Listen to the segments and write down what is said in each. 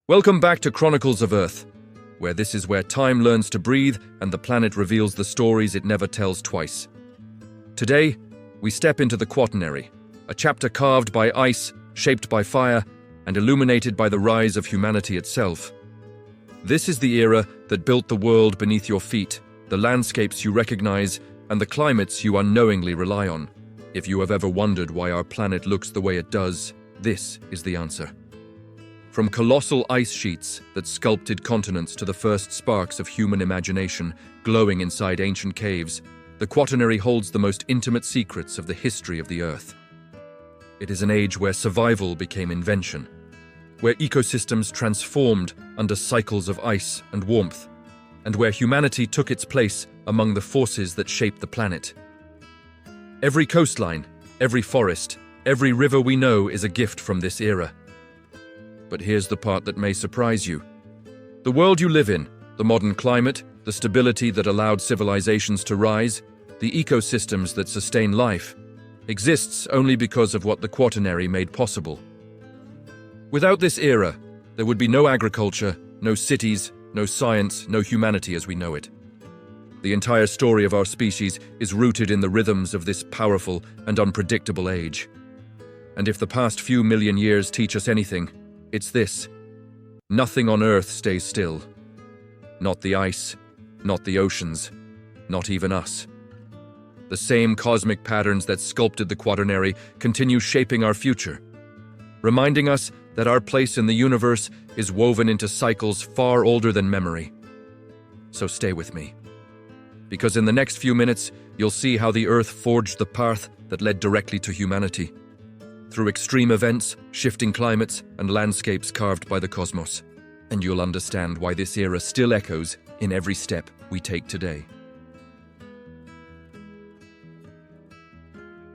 Welcome back to Chronicles of Earth, where this is where time learns to breathe and the planet reveals the stories it never tells twice. Today, we step into the Quaternary, a chapter carved by ice, shaped by fire, and illuminated by the rise of humanity itself. This is the era that built the world beneath your feet, the landscapes you recognize, and the climates you unknowingly rely on. If you have ever wondered why our planet looks the way it does, this is the answer. From colossal ice sheets that sculpted continents to the first sparks of human imagination glowing inside ancient caves, the Quaternary holds the most intimate secrets of the history of the Earth. It is an age where survival became invention, where ecosystems transformed under cycles of ice and warmth, and where humanity took its place among the forces that shaped the planet. Every coastline, every forest, every river we know is a gift from this era. But here's the part that may surprise you. The world you live in, the modern climate, the stability that allowed civilizations to rise, the ecosystems that sustain life, exists only because of what the Quaternary made possible. Without this era, there would be no agriculture, no cities, no science, no humanity as we know it. The entire story of our species is rooted in the rhythms of this powerful and unpredictable age. And if the past few million years teach us anything, it's this: nothing on Earth stays still. Not the ice, not the oceans, not even us. The same cosmic patterns that sculpted the Quaternary continue shaping our future, reminding us that our place in the universe is woven into cycles far older than memory. So stay with me, because in the next few minutes, you'll see how the Earth forged the path that led directly to humanity. Through extreme events, shifting climates, and landscapes carved by the cosmos. And you'll understand why this era still echoes in every step we take today.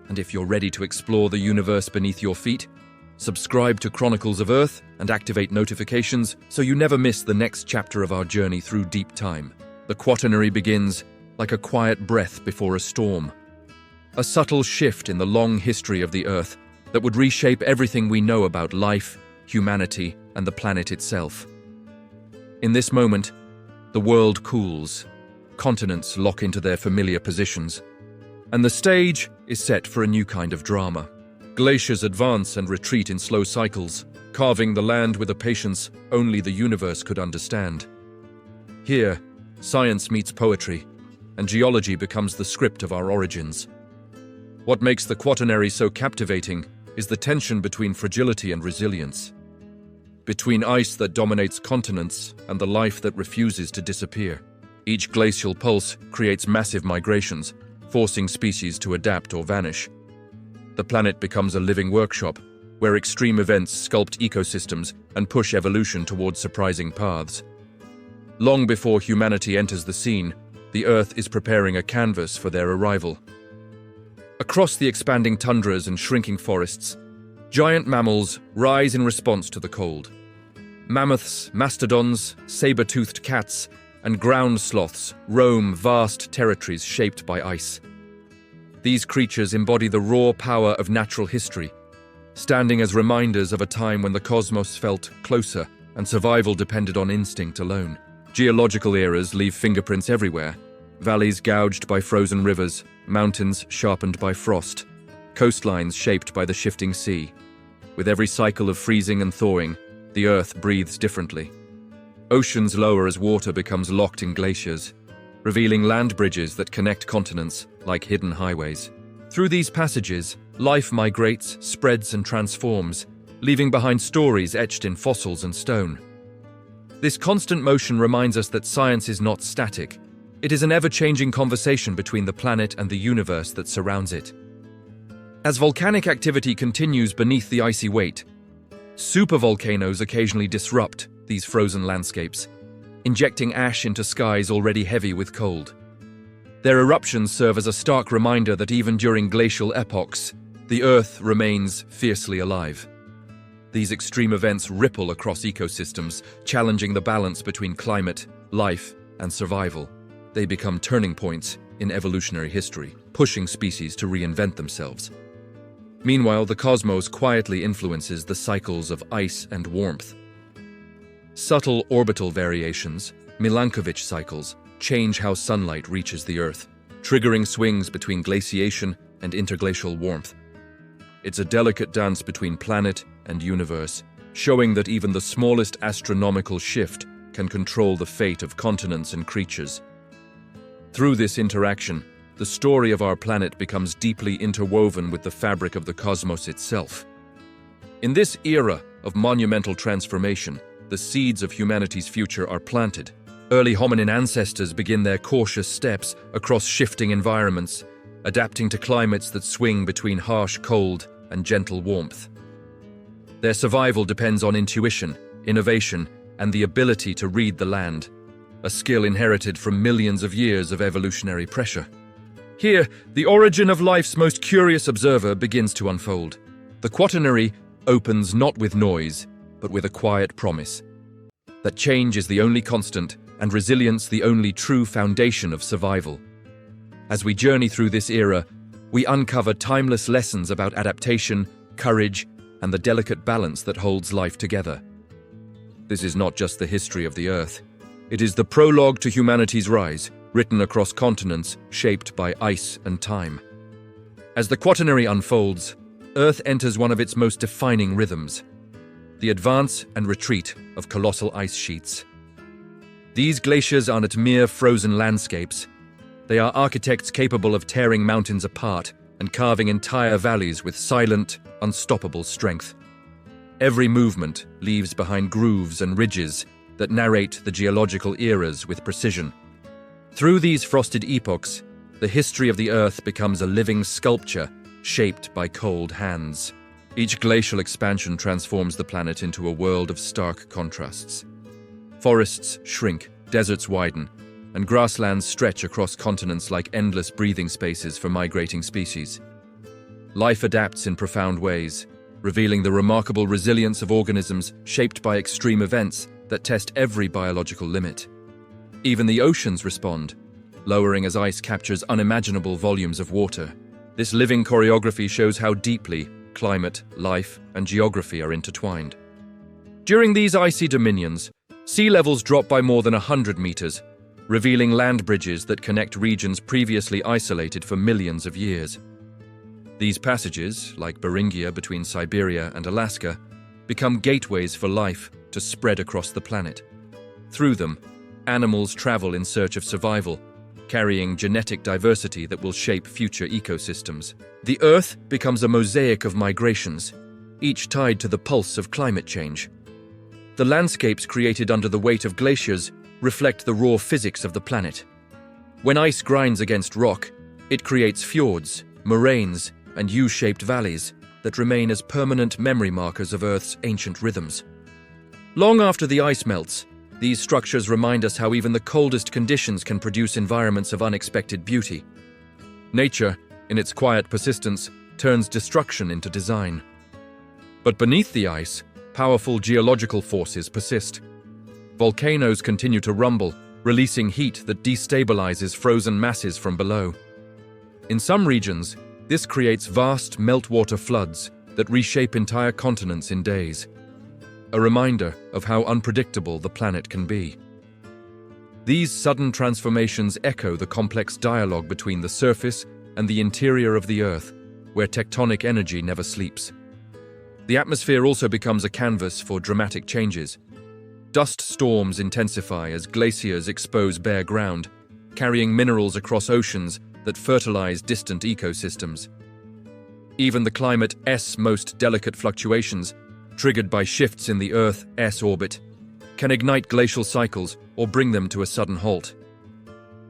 And if you're ready to explore the universe beneath your feet, subscribe to Chronicles of Earth and activate notifications so you never miss the next chapter of our journey through deep time. The Quaternary begins like a quiet breath before a storm. A subtle shift in the long history of the Earth that would reshape everything we know about life, humanity, and the planet itself. In this moment, the world cools, continents lock into their familiar positions, and the stage is set for a new kind of drama. Glaciers advance and retreat in slow cycles, carving the land with a patience only the universe could understand. Here, science meets poetry, and geology becomes the script of our origins. What makes the Quaternary so captivating is the tension between fragility and resilience, between ice that dominates continents and the life that refuses to disappear. Each glacial pulse creates massive migrations, forcing species to adapt or vanish. The planet becomes a living workshop, where extreme events sculpt ecosystems and push evolution towards surprising paths. Long before humanity enters the scene, the Earth is preparing a canvas for their arrival. Across the expanding tundras and shrinking forests, giant mammals rise in response to the cold. Mammoths, mastodons, saber-toothed cats, and ground sloths roam vast territories shaped by ice. These creatures embody the raw power of natural history, standing as reminders of a time when the cosmos felt closer and survival depended on instinct alone. Geological eras leave fingerprints everywhere: valleys gouged by frozen rivers, mountains sharpened by frost, coastlines shaped by the shifting sea. With every cycle of freezing and thawing, the Earth breathes differently. Oceans lower as water becomes locked in glaciers, revealing land bridges that connect continents like hidden highways. Through these passages, life migrates, spreads, and transforms, leaving behind stories etched in fossils and stone. This constant motion reminds us that science is not static. It is an ever-changing conversation between the planet and the universe that surrounds it. As volcanic activity continues beneath the icy weight, supervolcanoes occasionally disrupt these frozen landscapes, injecting ash into skies already heavy with cold. Their eruptions serve as a stark reminder that even during glacial epochs, the Earth remains fiercely alive. These extreme events ripple across ecosystems, challenging the balance between climate, life, and survival. They become turning points in evolutionary history, pushing species to reinvent themselves. Meanwhile, the cosmos quietly influences the cycles of ice and warmth. Subtle orbital variations, Milankovitch cycles, change how sunlight reaches the Earth, triggering swings between glaciation and interglacial warmth. It's a delicate dance between planet and universe, showing that even the smallest astronomical shift can control the fate of continents and creatures. Through this interaction, the story of our planet becomes deeply interwoven with the fabric of the cosmos itself. In this era of monumental transformation, the seeds of humanity's future are planted. Early hominin ancestors begin their cautious steps across shifting environments, adapting to climates that swing between harsh cold and gentle warmth. Their survival depends on intuition, innovation, and the ability to read the land, a skill inherited from millions of years of evolutionary pressure. Here, the origin of life's most curious observer begins to unfold. The Quaternary opens not with noise, but with a quiet promise that change is the only constant and resilience the only true foundation of survival. As we journey through this era, we uncover timeless lessons about adaptation, courage, and the delicate balance that holds life together. This is not just the history of the Earth. It is the prologue to humanity's rise, written across continents shaped by ice and time. As the Quaternary unfolds, Earth enters one of its most defining rhythms: the advance and retreat of colossal ice sheets. These glaciers aren't mere frozen landscapes. They are architects capable of tearing mountains apart and carving entire valleys with silent, unstoppable strength. Every movement leaves behind grooves and ridges that narrate the geological eras with precision. Through these frosted epochs, the history of the Earth becomes a living sculpture shaped by cold hands. Each glacial expansion transforms the planet into a world of stark contrasts. Forests shrink, deserts widen, and grasslands stretch across continents like endless breathing spaces for migrating species. Life adapts in profound ways, revealing the remarkable resilience of organisms shaped by extreme events that test every biological limit. Even the oceans respond, lowering as ice captures unimaginable volumes of water. This living choreography shows how deeply climate, life, and geography are intertwined. During these icy dominions, sea levels drop by more than 100 meters, revealing land bridges that connect regions previously isolated for millions of years. These passages, like Beringia between Siberia and Alaska, become gateways for life to spread across the planet. Through them, animals travel in search of survival, carrying genetic diversity that will shape future ecosystems. The Earth becomes a mosaic of migrations, each tied to the pulse of climate change. The landscapes created under the weight of glaciers reflect the raw physics of the planet. When ice grinds against rock, it creates fjords, moraines, and U-shaped valleys that remain as permanent memory markers of Earth's ancient rhythms. Long after the ice melts, these structures remind us how even the coldest conditions can produce environments of unexpected beauty. Nature, in its quiet persistence, turns destruction into design. But beneath the ice, powerful geological forces persist. Volcanoes continue to rumble, releasing heat that destabilizes frozen masses from below. In some regions, this creates vast meltwater floods that reshape entire continents in days. A reminder of how unpredictable the planet can be. These sudden transformations echo the complex dialogue between the surface and the interior of the Earth, where tectonic energy never sleeps. The atmosphere also becomes a canvas for dramatic changes. Dust storms intensify as glaciers expose bare ground, carrying minerals across oceans that fertilize distant ecosystems. Even the climate's most delicate fluctuations, triggered by shifts in the Earth's orbit, can ignite glacial cycles or bring them to a sudden halt.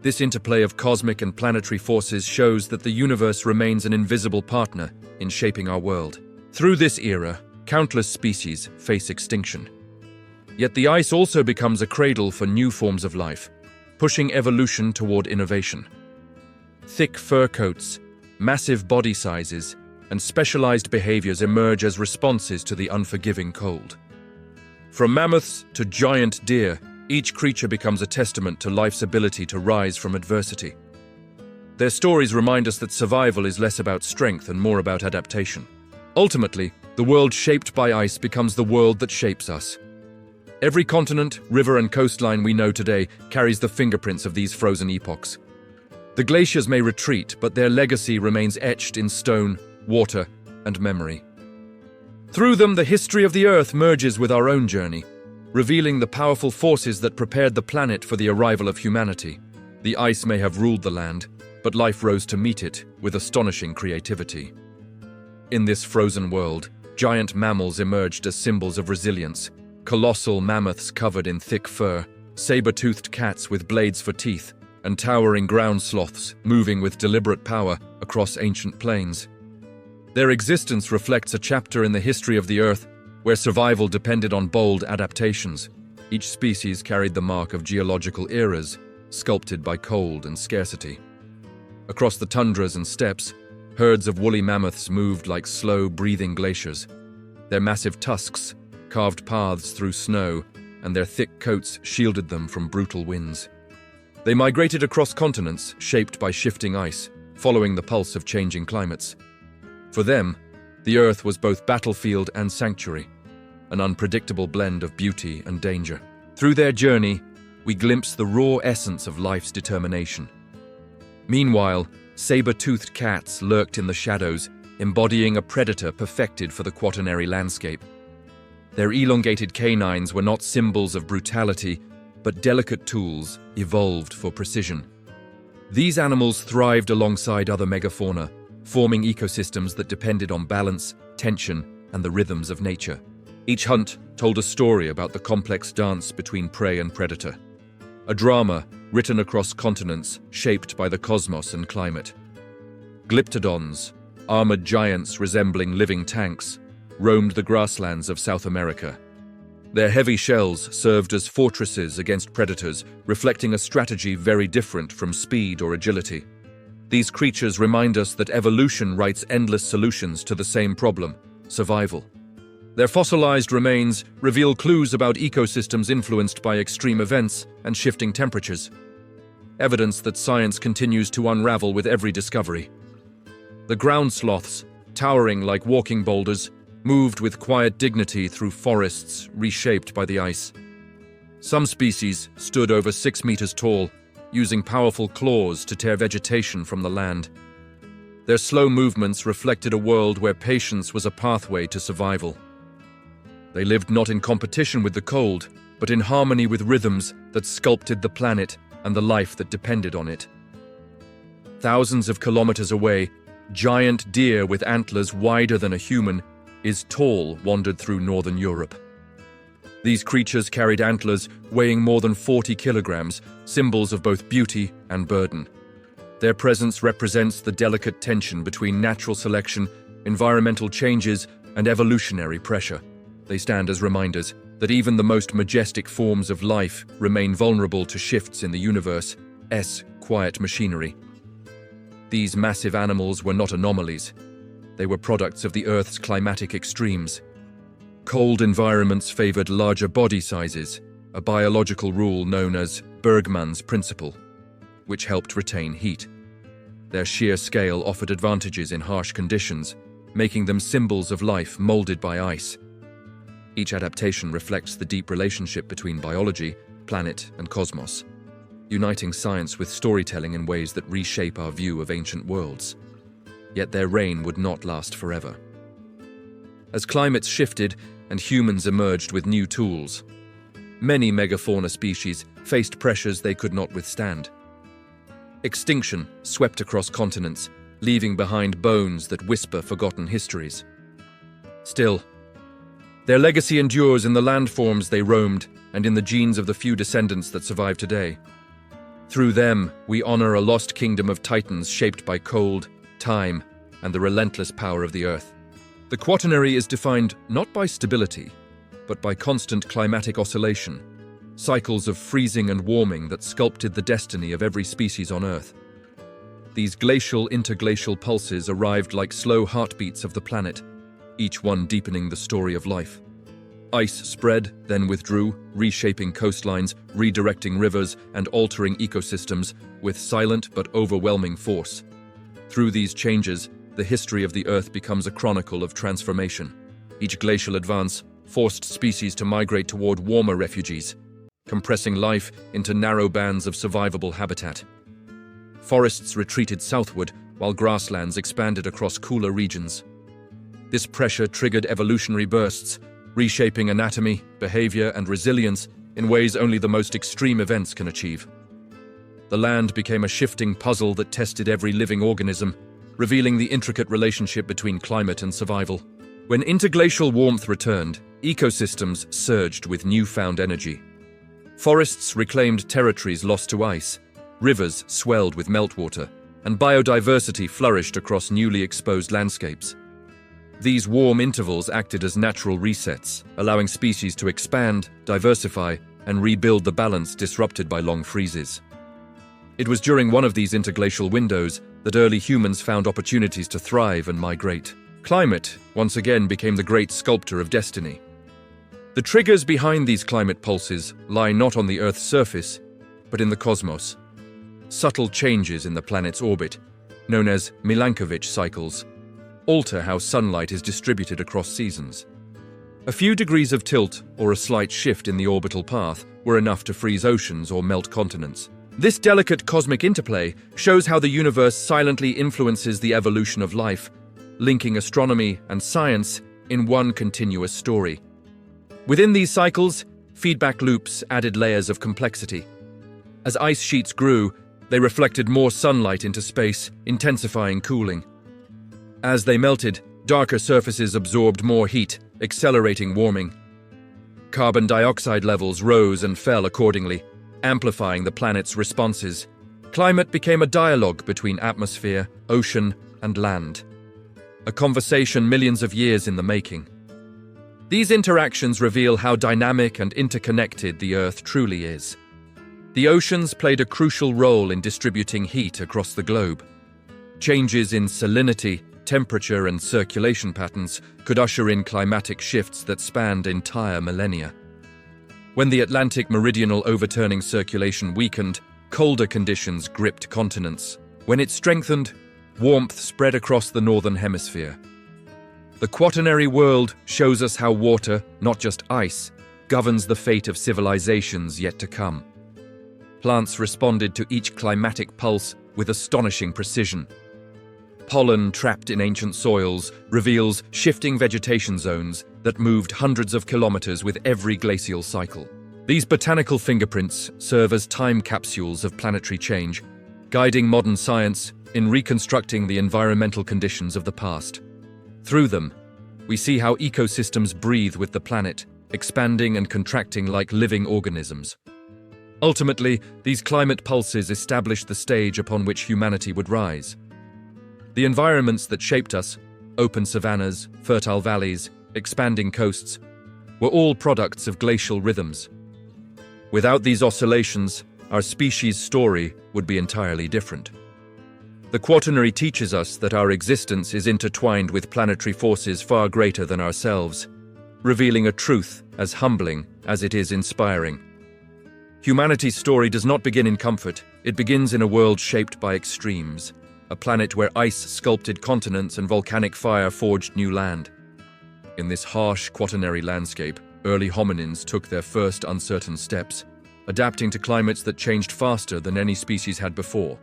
This interplay of cosmic and planetary forces shows that the universe remains an invisible partner in shaping our world. Through this era, countless species face extinction. Yet the ice also becomes a cradle for new forms of life, pushing evolution toward innovation. Thick fur coats, massive body sizes, and specialized behaviors emerge as responses to the unforgiving cold. From mammoths to giant deer, each creature becomes a testament to life's ability to rise from adversity. Their stories remind us that survival is less about strength and more about adaptation. Ultimately, the world shaped by ice becomes the world that shapes us. Every continent, river, and coastline we know today carries the fingerprints of these frozen epochs. The glaciers may retreat, but their legacy remains etched in stone, water, and memory. Through them, the history of the Earth merges with our own journey, revealing the powerful forces that prepared the planet for the arrival of humanity. The ice may have ruled the land, but life rose to meet it with astonishing creativity. In this frozen world, giant mammals emerged as symbols of resilience. Colossal mammoths covered in thick fur, saber-toothed cats with blades for teeth, and towering ground sloths moving with deliberate power across ancient plains. Their existence reflects a chapter in the history of the Earth where survival depended on bold adaptations. Each species carried the mark of geological eras, sculpted by cold and scarcity. Across the tundras and steppes, herds of woolly mammoths moved like slow-breathing glaciers. Their massive tusks carved paths through snow, and their thick coats shielded them from brutal winds. They migrated across continents, shaped by shifting ice, following the pulse of changing climates. For them, the Earth was both battlefield and sanctuary, an unpredictable blend of beauty and danger. Through their journey, we glimpse the raw essence of life's determination. Meanwhile, saber-toothed cats lurked in the shadows, embodying a predator perfected for the Quaternary landscape. Their elongated canines were not symbols of brutality, but delicate tools evolved for precision. These animals thrived alongside other megafauna, forming ecosystems that depended on balance, tension, and the rhythms of nature. Each hunt told a story about the complex dance between prey and predator, a drama written across continents shaped by the cosmos and climate. Glyptodons, armored giants resembling living tanks, roamed the grasslands of South America. Their heavy shells served as fortresses against predators, reflecting a strategy very different from speed or agility. These creatures remind us that evolution writes endless solutions to the same problem: survival. Their fossilized remains reveal clues about ecosystems influenced by extreme events and shifting temperatures, evidence that science continues to unravel with every discovery. The ground sloths, towering like walking boulders, moved with quiet dignity through forests reshaped by the ice. Some species stood over 6 meters tall, using powerful claws to tear vegetation from the land. Their slow movements reflected a world where patience was a pathway to survival. They lived not in competition with the cold, but in harmony with rhythms that sculpted the planet and the life that depended on it. Thousands of kilometers away, giant deer with antlers wider than a human is tall wandered through northern Europe. These creatures carried antlers weighing more than 40 kilograms, symbols of both beauty and burden. Their presence represents the delicate tension between natural selection, environmental changes, and evolutionary pressure. They stand as reminders that even the most majestic forms of life remain vulnerable to shifts in the universe's quiet machinery. These massive animals were not anomalies. They were products of the Earth's climatic extremes. Cold environments favored larger body sizes, a biological rule known as Bergmann's principle, which helped retain heat. Their sheer scale offered advantages in harsh conditions, making them symbols of life molded by ice. Each adaptation reflects the deep relationship between biology, planet, and cosmos, uniting science with storytelling in ways that reshape our view of ancient worlds. Yet their reign would not last forever. As climates shifted and humans emerged with new tools, many megafauna species faced pressures they could not withstand. Extinction swept across continents, leaving behind bones that whisper forgotten histories. Still, their legacy endures in the landforms they roamed and in the genes of the few descendants that survive today. Through them, we honor a lost kingdom of titans shaped by cold, time, and the relentless power of the Earth. The Quaternary is defined not by stability, but by constant climatic oscillation, cycles of freezing and warming that sculpted the destiny of every species on Earth. These glacial interglacial pulses arrived like slow heartbeats of the planet, each one deepening the story of life. Ice spread, then withdrew, reshaping coastlines, redirecting rivers, and altering ecosystems with silent but overwhelming force. Through these changes, the history of the Earth becomes a chronicle of transformation. Each glacial advance forced species to migrate toward warmer refuges, compressing life into narrow bands of survivable habitat. Forests retreated southward, while grasslands expanded across cooler regions. This pressure triggered evolutionary bursts, reshaping anatomy, behavior, and resilience in ways only the most extreme events can achieve. The land became a shifting puzzle that tested every living organism, revealing the intricate relationship between climate and survival. When interglacial warmth returned, ecosystems surged with newfound energy. Forests reclaimed territories lost to ice, rivers swelled with meltwater, and biodiversity flourished across newly exposed landscapes. These warm intervals acted as natural resets, allowing species to expand, diversify, and rebuild the balance disrupted by long freezes. It was during one of these interglacial windows that early humans found opportunities to thrive and migrate. Climate, once again, became the great sculptor of destiny. The triggers behind these climate pulses lie not on the Earth's surface, but in the cosmos. Subtle changes in the planet's orbit, known as Milankovitch cycles, alter how sunlight is distributed across seasons. A few degrees of tilt or a slight shift in the orbital path were enough to freeze oceans or melt continents. This delicate cosmic interplay shows how the universe silently influences the evolution of life, linking astronomy and science in one continuous story. Within these cycles, feedback loops added layers of complexity. As ice sheets grew, they reflected more sunlight into space, intensifying cooling. As they melted, darker surfaces absorbed more heat, accelerating warming. Carbon dioxide levels rose and fell accordingly, amplifying the planet's responses. Climate became a dialogue between atmosphere, ocean, and land. A conversation millions of years in the making. These interactions reveal how dynamic and interconnected the Earth truly is. The oceans played a crucial role in distributing heat across the globe. Changes in salinity, temperature, and circulation patterns could usher in climatic shifts that spanned entire millennia. When the Atlantic meridional overturning circulation weakened, colder conditions gripped continents. When it strengthened, warmth spread across the northern hemisphere. The Quaternary world shows us how water, not just ice, governs the fate of civilizations yet to come. Plants responded to each climatic pulse with astonishing precision. Pollen trapped in ancient soils reveals shifting vegetation zones that moved hundreds of kilometers with every glacial cycle. These botanical fingerprints serve as time capsules of planetary change, guiding modern science in reconstructing the environmental conditions of the past. Through them, we see how ecosystems breathe with the planet, expanding and contracting like living organisms. Ultimately, these climate pulses established the stage upon which humanity would rise. The environments that shaped us, open savannas, fertile valleys, expanding coasts, were all products of glacial rhythms. Without these oscillations, our species' story would be entirely different. The Quaternary teaches us that our existence is intertwined with planetary forces far greater than ourselves, revealing a truth as humbling as it is inspiring. Humanity's story does not begin in comfort, it begins in a world shaped by extremes, a planet where ice sculpted continents and volcanic fire forged new land. In this harsh Quaternary landscape, early hominins took their first uncertain steps, adapting to climates that changed faster than any species had before.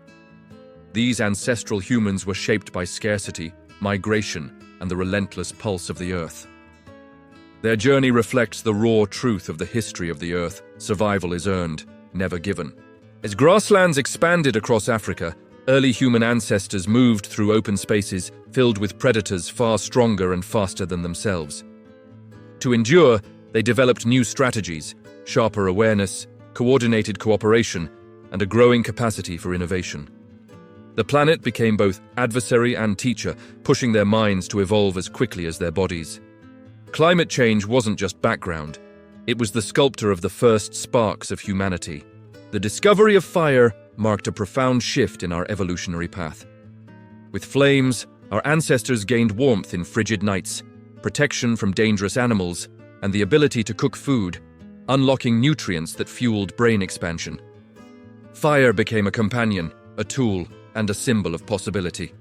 These ancestral humans were shaped by scarcity, migration, and the relentless pulse of the Earth. Their journey reflects the raw truth of the history of the Earth: survival is earned, never given. As grasslands expanded across Africa, early human ancestors moved through open spaces filled with predators far stronger and faster than themselves. To endure, they developed new strategies, sharper awareness, coordinated cooperation, and a growing capacity for innovation. The planet became both adversary and teacher, pushing their minds to evolve as quickly as their bodies. Climate change wasn't just background, it was the sculptor of the first sparks of humanity. The discovery of fire marked a profound shift in our evolutionary path. With flames, our ancestors gained warmth in frigid nights, protection from dangerous animals, and the ability to cook food, unlocking nutrients that fueled brain expansion. Fire became a companion, a tool, and a symbol of possibility.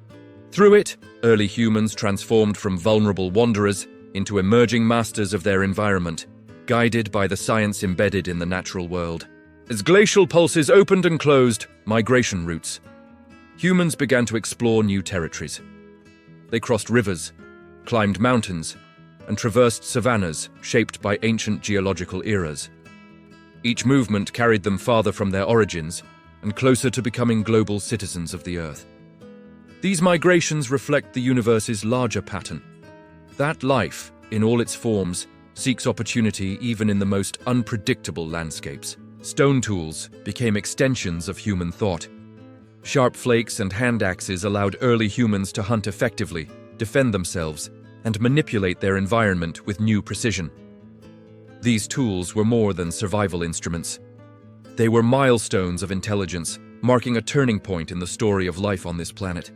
Through it, early humans transformed from vulnerable wanderers into emerging masters of their environment, guided by the science embedded in the natural world. As glacial pulses opened and closed, migration routes, humans began to explore new territories. They crossed rivers, climbed mountains, and traversed savannas shaped by ancient geological eras. Each movement carried them farther from their origins and closer to becoming global citizens of the Earth. These migrations reflect the universe's larger pattern, that life, in all its forms, seeks opportunity even in the most unpredictable landscapes. Stone tools became extensions of human thought. Sharp flakes and hand axes allowed early humans to hunt effectively, defend themselves, and manipulate their environment with new precision. These tools were more than survival instruments. They were milestones of intelligence, marking a turning point in the story of life on this planet.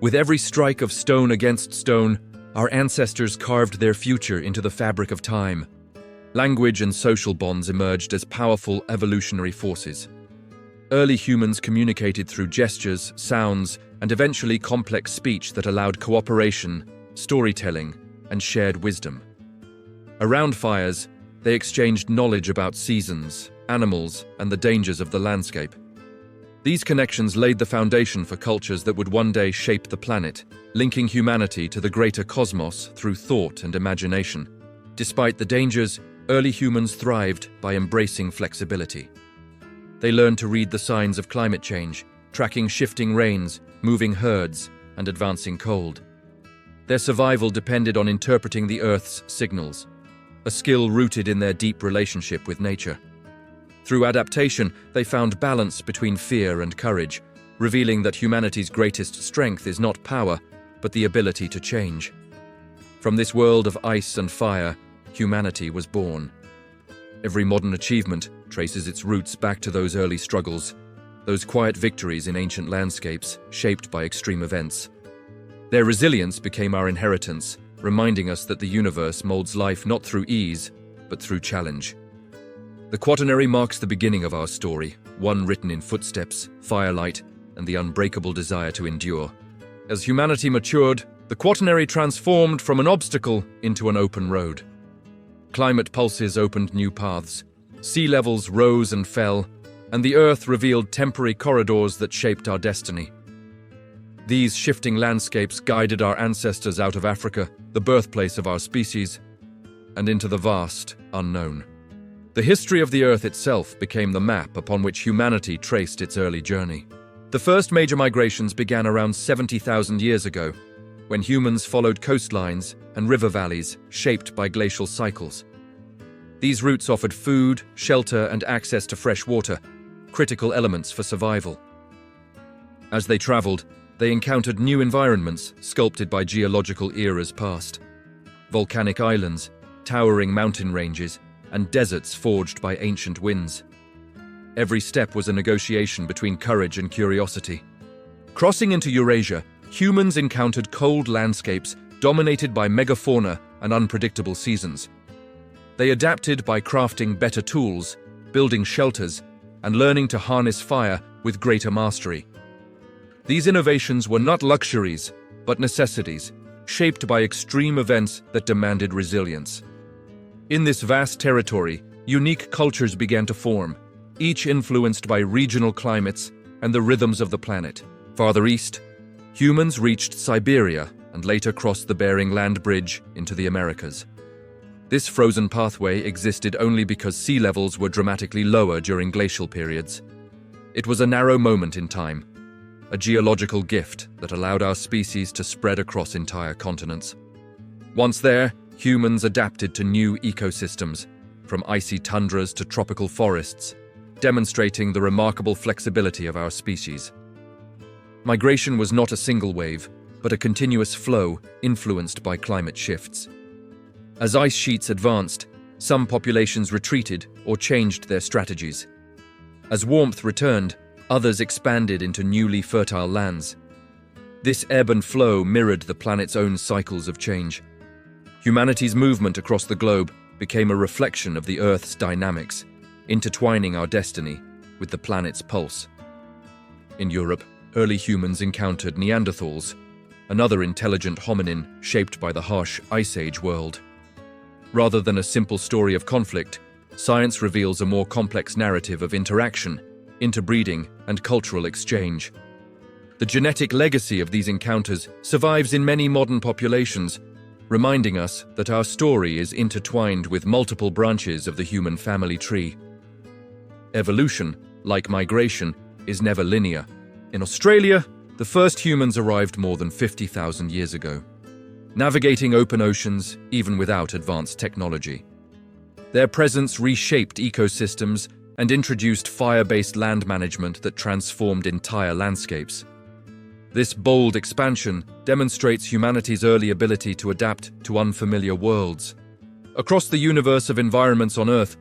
With every strike of stone against stone, our ancestors carved their future into the fabric of time. Language and social bonds emerged as powerful evolutionary forces. Early humans communicated through gestures, sounds, and eventually complex speech that allowed cooperation, storytelling, and shared wisdom. Around fires, they exchanged knowledge about seasons, animals, and the dangers of the landscape. These connections laid the foundation for cultures that would one day shape the planet, linking humanity to the greater cosmos through thought and imagination. Despite the dangers, early humans thrived by embracing flexibility. They learned to read the signs of climate change, tracking shifting rains, moving herds, and advancing cold. Their survival depended on interpreting the Earth's signals, a skill rooted in their deep relationship with nature. Through adaptation, they found balance between fear and courage, revealing that humanity's greatest strength is not power, but the ability to change. From this world of ice and fire, humanity was born. Every modern achievement traces its roots back to those early struggles, those quiet victories in ancient landscapes shaped by extreme events. Their resilience became our inheritance, reminding us that the universe molds life not through ease, but through challenge. The Quaternary marks the beginning of our story, one written in footsteps, firelight, and the unbreakable desire to endure. As humanity matured, the Quaternary transformed from an obstacle into an open road. Climate pulses opened new paths, sea levels rose and fell, and the Earth revealed temporary corridors that shaped our destiny. These shifting landscapes guided our ancestors out of Africa, the birthplace of our species, and into the vast unknown. The history of the Earth itself became the map upon which humanity traced its early journey. The first major migrations began around 70,000 years ago, when humans followed coastlines and river valleys shaped by glacial cycles. These routes offered food, shelter, and access to fresh water, critical elements for survival. As they traveled, they encountered new environments sculpted by geological eras past. Volcanic islands, towering mountain ranges, and deserts forged by ancient winds. Every step was a negotiation between courage and curiosity. Crossing into Eurasia, humans encountered cold landscapes dominated by megafauna and unpredictable seasons. They adapted by crafting better tools, building shelters, and learning to harness fire with greater mastery. These innovations were not luxuries, but necessities, shaped by extreme events that demanded resilience. In this vast territory, unique cultures began to form, each influenced by regional climates and the rhythms of the planet. Farther east, humans reached Siberia and later crossed the Bering Land Bridge into the Americas. This frozen pathway existed only because sea levels were dramatically lower during glacial periods. It was a narrow moment in time, a geological gift that allowed our species to spread across entire continents. Once there, humans adapted to new ecosystems, from icy tundras to tropical forests, demonstrating the remarkable flexibility of our species. Migration was not a single wave, but a continuous flow influenced by climate shifts. As ice sheets advanced, some populations retreated or changed their strategies. As warmth returned, others expanded into newly fertile lands. This ebb and flow mirrored the planet's own cycles of change. Humanity's movement across the globe became a reflection of the Earth's dynamics, intertwining our destiny with the planet's pulse. In Europe, early humans encountered Neanderthals, another intelligent hominin shaped by the harsh Ice Age world. Rather than a simple story of conflict, science reveals a more complex narrative of interaction, interbreeding, and cultural exchange. The genetic legacy of these encounters survives in many modern populations, reminding us that our story is intertwined with multiple branches of the human family tree. Evolution, like migration, is never linear. In Australia, the first humans arrived more than 50,000 years ago, navigating open oceans even without advanced technology. Their presence reshaped ecosystems and introduced fire-based land management that transformed entire landscapes. This bold expansion demonstrates humanity's early ability to adapt to unfamiliar worlds. Across the universe of environments on Earth,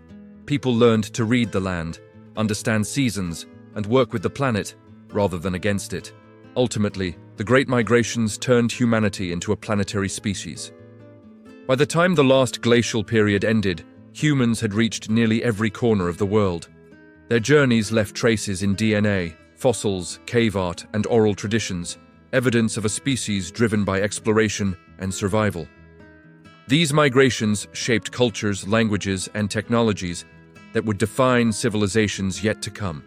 people learned to read the land, understand seasons, and work with the planet rather than against it. Ultimately, the Great Migrations turned humanity into a planetary species. By the time the last glacial period ended, humans had reached nearly every corner of the world. Their journeys left traces in DNA, fossils, cave art, and oral traditions, evidence of a species driven by exploration and survival. These migrations shaped cultures, languages, and technologies that would define civilizations yet to come.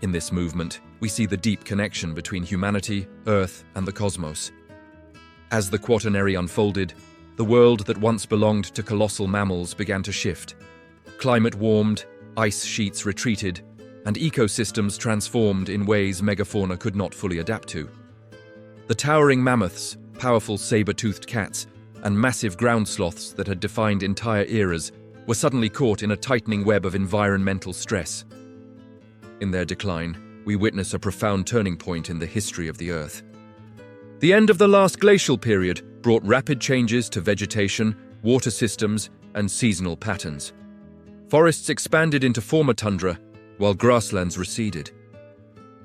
In this movement, we see the deep connection between humanity, Earth, and the cosmos. As the Quaternary unfolded, the world that once belonged to colossal mammals began to shift. Climate warmed, ice sheets retreated, and ecosystems transformed in ways megafauna could not fully adapt to. The towering mammoths, powerful saber-toothed cats, and massive ground sloths that had defined entire eras were suddenly caught in a tightening web of environmental stress. In their decline, we witness a profound turning point in the history of the Earth. The end of the last glacial period brought rapid changes to vegetation, water systems, and seasonal patterns. Forests expanded into former tundra, while grasslands receded.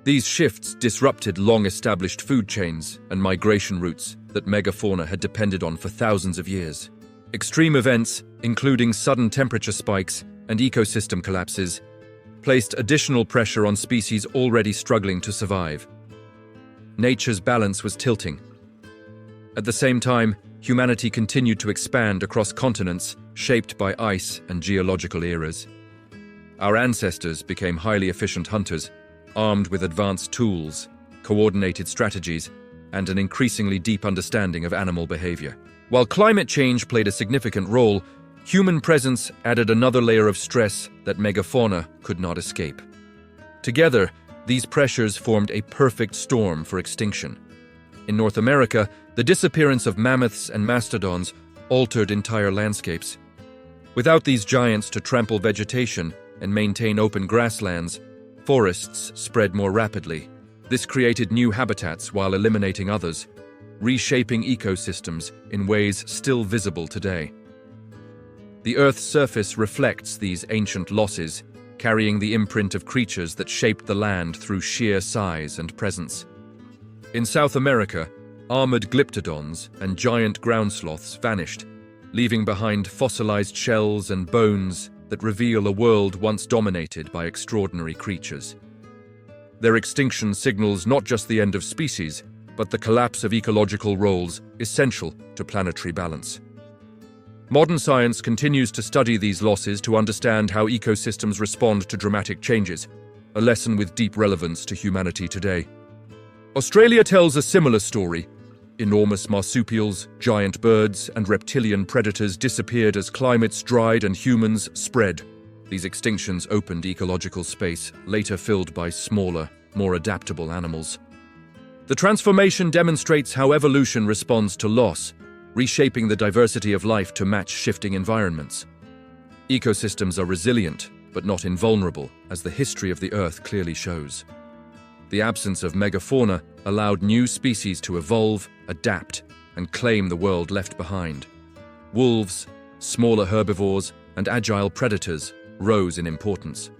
These shifts disrupted long-established food chains and migration routes that megafauna had depended on for thousands of years. Extreme events, including sudden temperature spikes and ecosystem collapses, placed additional pressure on species already struggling to survive. Nature's balance was tilting. At the same time, humanity continued to expand across continents shaped by ice and geological eras. Our ancestors became highly efficient hunters, armed with advanced tools, coordinated strategies, and an increasingly deep understanding of animal behavior. While climate change played a significant role, human presence added another layer of stress that megafauna could not escape. Together, these pressures formed a perfect storm for extinction. In North America, the disappearance of mammoths and mastodons altered entire landscapes. Without these giants to trample vegetation and maintain open grasslands, forests spread more rapidly. This created new habitats while eliminating others, reshaping ecosystems in ways still visible today. The Earth's surface reflects these ancient losses, carrying the imprint of creatures that shaped the land through sheer size and presence. In South America, armored glyptodons and giant ground sloths vanished, leaving behind fossilized shells and bones that reveal a world once dominated by extraordinary creatures. Their extinction signals not just the end of species, but the collapse of ecological roles essential to planetary balance. Modern science continues to study these losses to understand how ecosystems respond to dramatic changes, a lesson with deep relevance to humanity today. Australia tells a similar story. Enormous marsupials, giant birds, and reptilian predators disappeared as climates dried and humans spread. These extinctions opened ecological space, later filled by smaller, more adaptable animals. The transformation demonstrates how evolution responds to loss, reshaping the diversity of life to match shifting environments. Ecosystems are resilient, but not invulnerable, as the history of the Earth clearly shows. The absence of megafauna allowed new species to evolve, adapt, and claim the world left behind. Wolves, smaller herbivores, and agile predators rose in importance.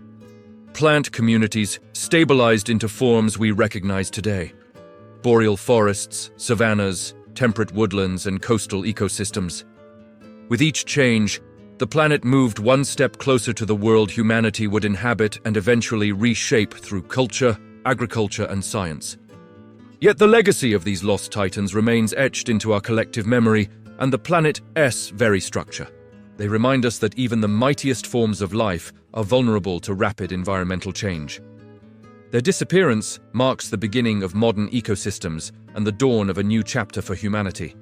Plant communities stabilized into forms we recognize today. Boreal forests, savannas, temperate woodlands, and coastal ecosystems. With each change, the planet moved one step closer to the world humanity would inhabit and eventually reshape through culture, agriculture, and science. Yet the legacy of these lost titans remains etched into our collective memory and the planet's very structure. They remind us that even the mightiest forms of life are vulnerable to rapid environmental change. Their disappearance marks the beginning of modern ecosystems and the dawn of a new chapter for humanity,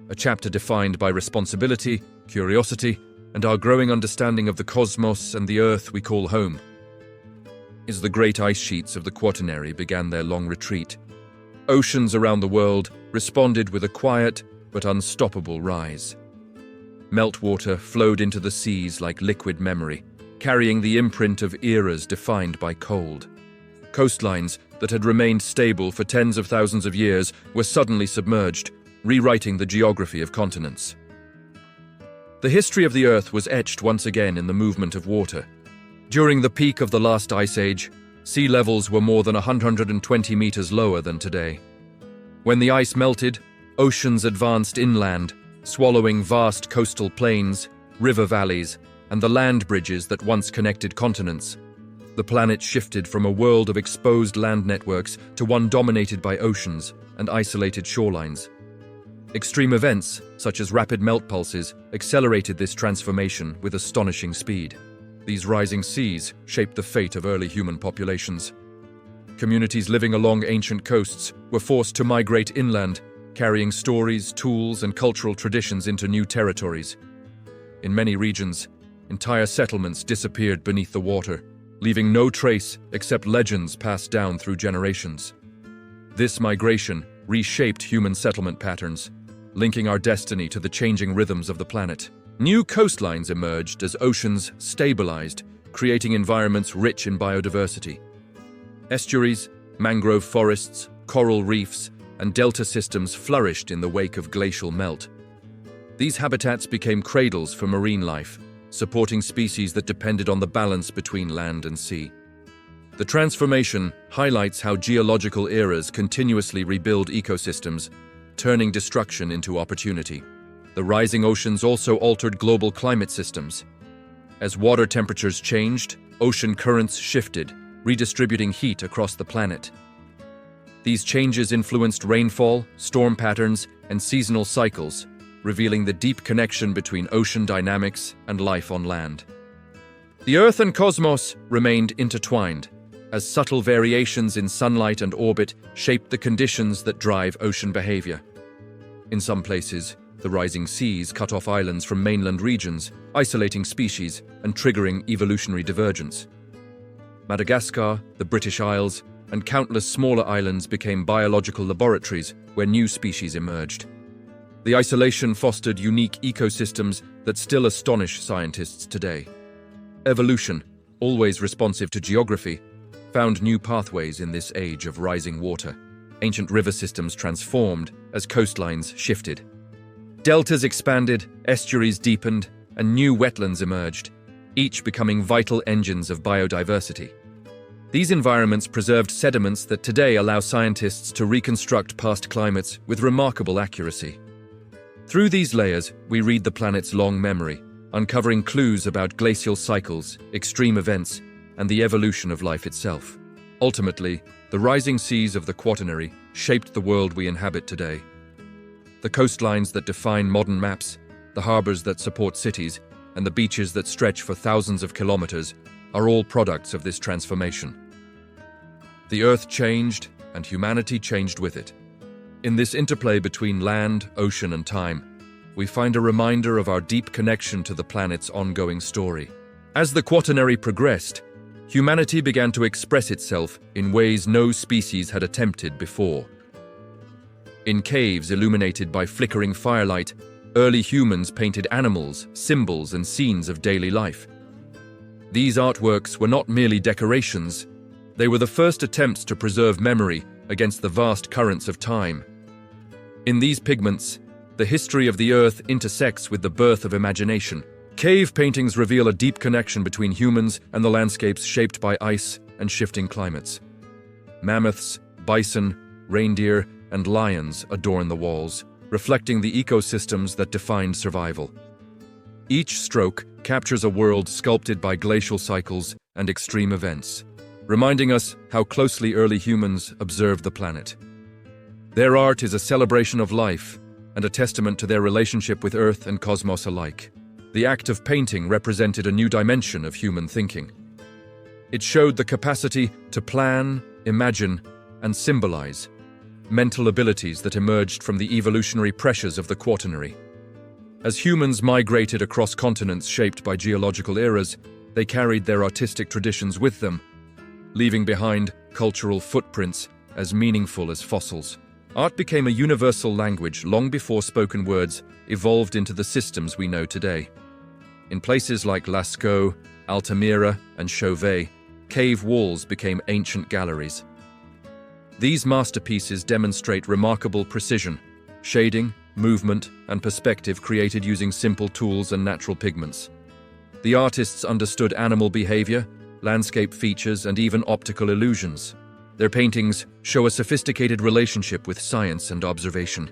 a chapter defined by responsibility, curiosity, and our growing understanding of the cosmos and the Earth we call home. As the great ice sheets of the Quaternary began their long retreat, oceans around the world responded with a quiet but unstoppable rise. Meltwater flowed into the seas like liquid memory, carrying the imprint of eras defined by cold. Coastlines that had remained stable for tens of thousands of years were suddenly submerged, rewriting the geography of continents. The history of the Earth was etched once again in the movement of water. During the peak of the last ice age, sea levels were more than 120 meters lower than today. When the ice melted, oceans advanced inland, swallowing vast coastal plains, river valleys, and the land bridges that once connected continents. The planet shifted from a world of exposed land networks to one dominated by oceans and isolated shorelines. Extreme events, such as rapid melt pulses, accelerated this transformation with astonishing speed. These rising seas shaped the fate of early human populations. Communities living along ancient coasts were forced to migrate inland, carrying stories, tools, and cultural traditions into new territories. In many regions, entire settlements disappeared beneath the water, leaving no trace except legends passed down through generations. This migration reshaped human settlement patterns, linking our destiny to the changing rhythms of the planet. New coastlines emerged as oceans stabilized, creating environments rich in biodiversity. Estuaries, mangrove forests, coral reefs, and delta systems flourished in the wake of glacial melt. These habitats became cradles for marine life, supporting species that depended on the balance between land and sea. The transformation highlights how geological eras continuously rebuild ecosystems, turning destruction into opportunity. The rising oceans also altered global climate systems. As water temperatures changed, ocean currents shifted, redistributing heat across the planet. These changes influenced rainfall, storm patterns, and seasonal cycles, revealing the deep connection between ocean dynamics and life on land. The Earth and cosmos remained intertwined, as subtle variations in sunlight and orbit shaped the conditions that drive ocean behavior. In some places, the rising seas cut off islands from mainland regions, isolating species and triggering evolutionary divergence. Madagascar, the British Isles, and countless smaller islands became biological laboratories where new species emerged. The isolation fostered unique ecosystems that still astonish scientists today. Evolution, always responsive to geography, found new pathways in this age of rising water. Ancient river systems transformed as coastlines shifted. Deltas expanded, estuaries deepened, and new wetlands emerged, each becoming vital engines of biodiversity. These environments preserved sediments that today allow scientists to reconstruct past climates with remarkable accuracy. Through these layers, we read the planet's long memory, uncovering clues about glacial cycles, extreme events, and the evolution of life itself. Ultimately, the rising seas of the Quaternary shaped the world we inhabit today. The coastlines that define modern maps, the harbors that support cities, and the beaches that stretch for thousands of kilometers are all products of this transformation. The Earth changed, and humanity changed with it. In this interplay between land, ocean, and time, we find a reminder of our deep connection to the planet's ongoing story. As the Quaternary progressed, humanity began to express itself in ways no species had attempted before. In caves illuminated by flickering firelight, early humans painted animals, symbols, and scenes of daily life. These artworks were not merely decorations, they were the first attempts to preserve memory against the vast currents of time. In these pigments, the history of the Earth intersects with the birth of imagination. Cave paintings reveal a deep connection between humans and the landscapes shaped by ice and shifting climates. Mammoths, bison, reindeer, and lions adorn the walls, reflecting the ecosystems that defined survival. Each stroke captures a world sculpted by glacial cycles and extreme events, reminding us how closely early humans observed the planet. Their art is a celebration of life and a testament to their relationship with Earth and cosmos alike. The act of painting represented a new dimension of human thinking. It showed the capacity to plan, imagine, and symbolize, mental abilities that emerged from the evolutionary pressures of the Quaternary. As humans migrated across continents shaped by geological eras, they carried their artistic traditions with them, leaving behind cultural footprints as meaningful as fossils. Art became a universal language long before spoken words evolved into the systems we know today. In places like Lascaux, Altamira, and Chauvet, cave walls became ancient galleries. These masterpieces demonstrate remarkable precision, shading, movement, and perspective created using simple tools and natural pigments. The artists understood animal behavior, landscape features, and even optical illusions. Their paintings show a sophisticated relationship with science and observation,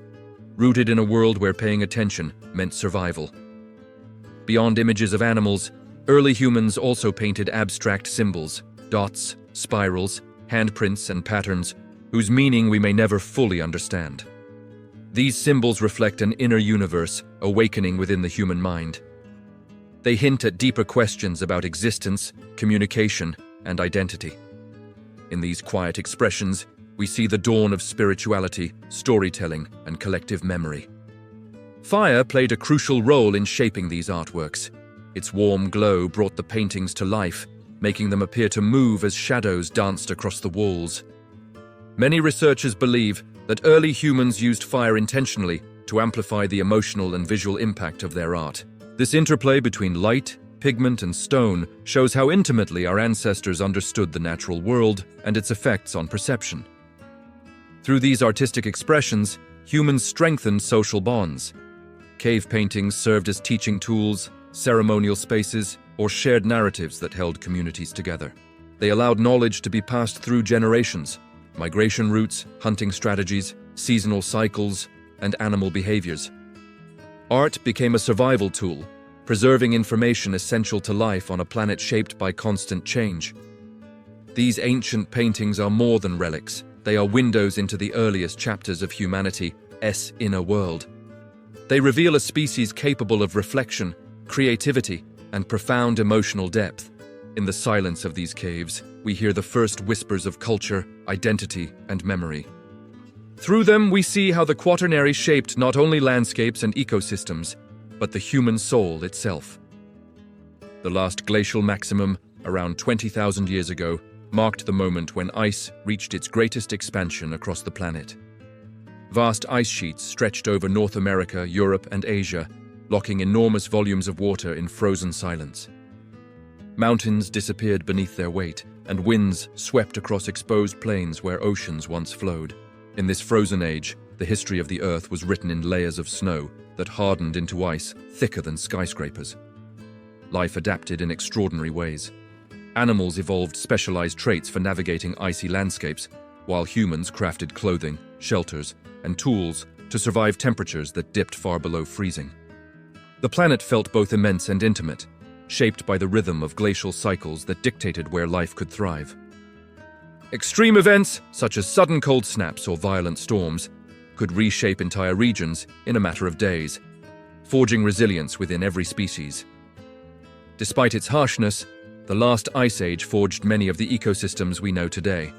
rooted in a world where paying attention meant survival. Beyond images of animals, early humans also painted abstract symbols, dots, spirals, handprints, and patterns whose meaning we may never fully understand. These symbols reflect an inner universe awakening within the human mind. They hint at deeper questions about existence, communication, and identity. In these quiet expressions, we see the dawn of spirituality, storytelling, and collective memory. Fire played a crucial role in shaping these artworks. Its warm glow brought the paintings to life, making them appear to move as shadows danced across the walls. Many researchers believe that early humans used fire intentionally to amplify the emotional and visual impact of their art. This interplay between light, pigment, and stone shows how intimately our ancestors understood the natural world and its effects on perception. Through these artistic expressions, humans strengthened social bonds. Cave paintings served as teaching tools, ceremonial spaces, or shared narratives that held communities together. They allowed knowledge to be passed through generations: migration routes, hunting strategies, seasonal cycles, and animal behaviors. Art became a survival tool, preserving information essential to life on a planet shaped by constant change. These ancient paintings are more than relics. They are windows into the earliest chapters of humanity's inner world. They reveal a species capable of reflection, creativity, and profound emotional depth. In the silence of these caves, we hear the first whispers of culture, identity, and memory. Through them, we see how the Quaternary shaped not only landscapes and ecosystems, but the human soul itself. The last glacial maximum, around 20,000 years ago, marked the moment when ice reached its greatest expansion across the planet. Vast ice sheets stretched over North America, Europe, and Asia, locking enormous volumes of water in frozen silence. Mountains disappeared beneath their weight, and winds swept across exposed plains where oceans once flowed. In this frozen age, the history of the Earth was written in layers of snow that hardened into ice thicker than skyscrapers. Life adapted in extraordinary ways. Animals evolved specialized traits for navigating icy landscapes, while humans crafted clothing, shelters, and tools to survive temperatures that dipped far below freezing. The planet felt both immense and intimate, shaped by the rhythm of glacial cycles that dictated where life could thrive. Extreme events, such as sudden cold snaps or violent storms, could reshape entire regions in a matter of days, forging resilience within every species. Despite its harshness, the last ice age forged many of the ecosystems we know today.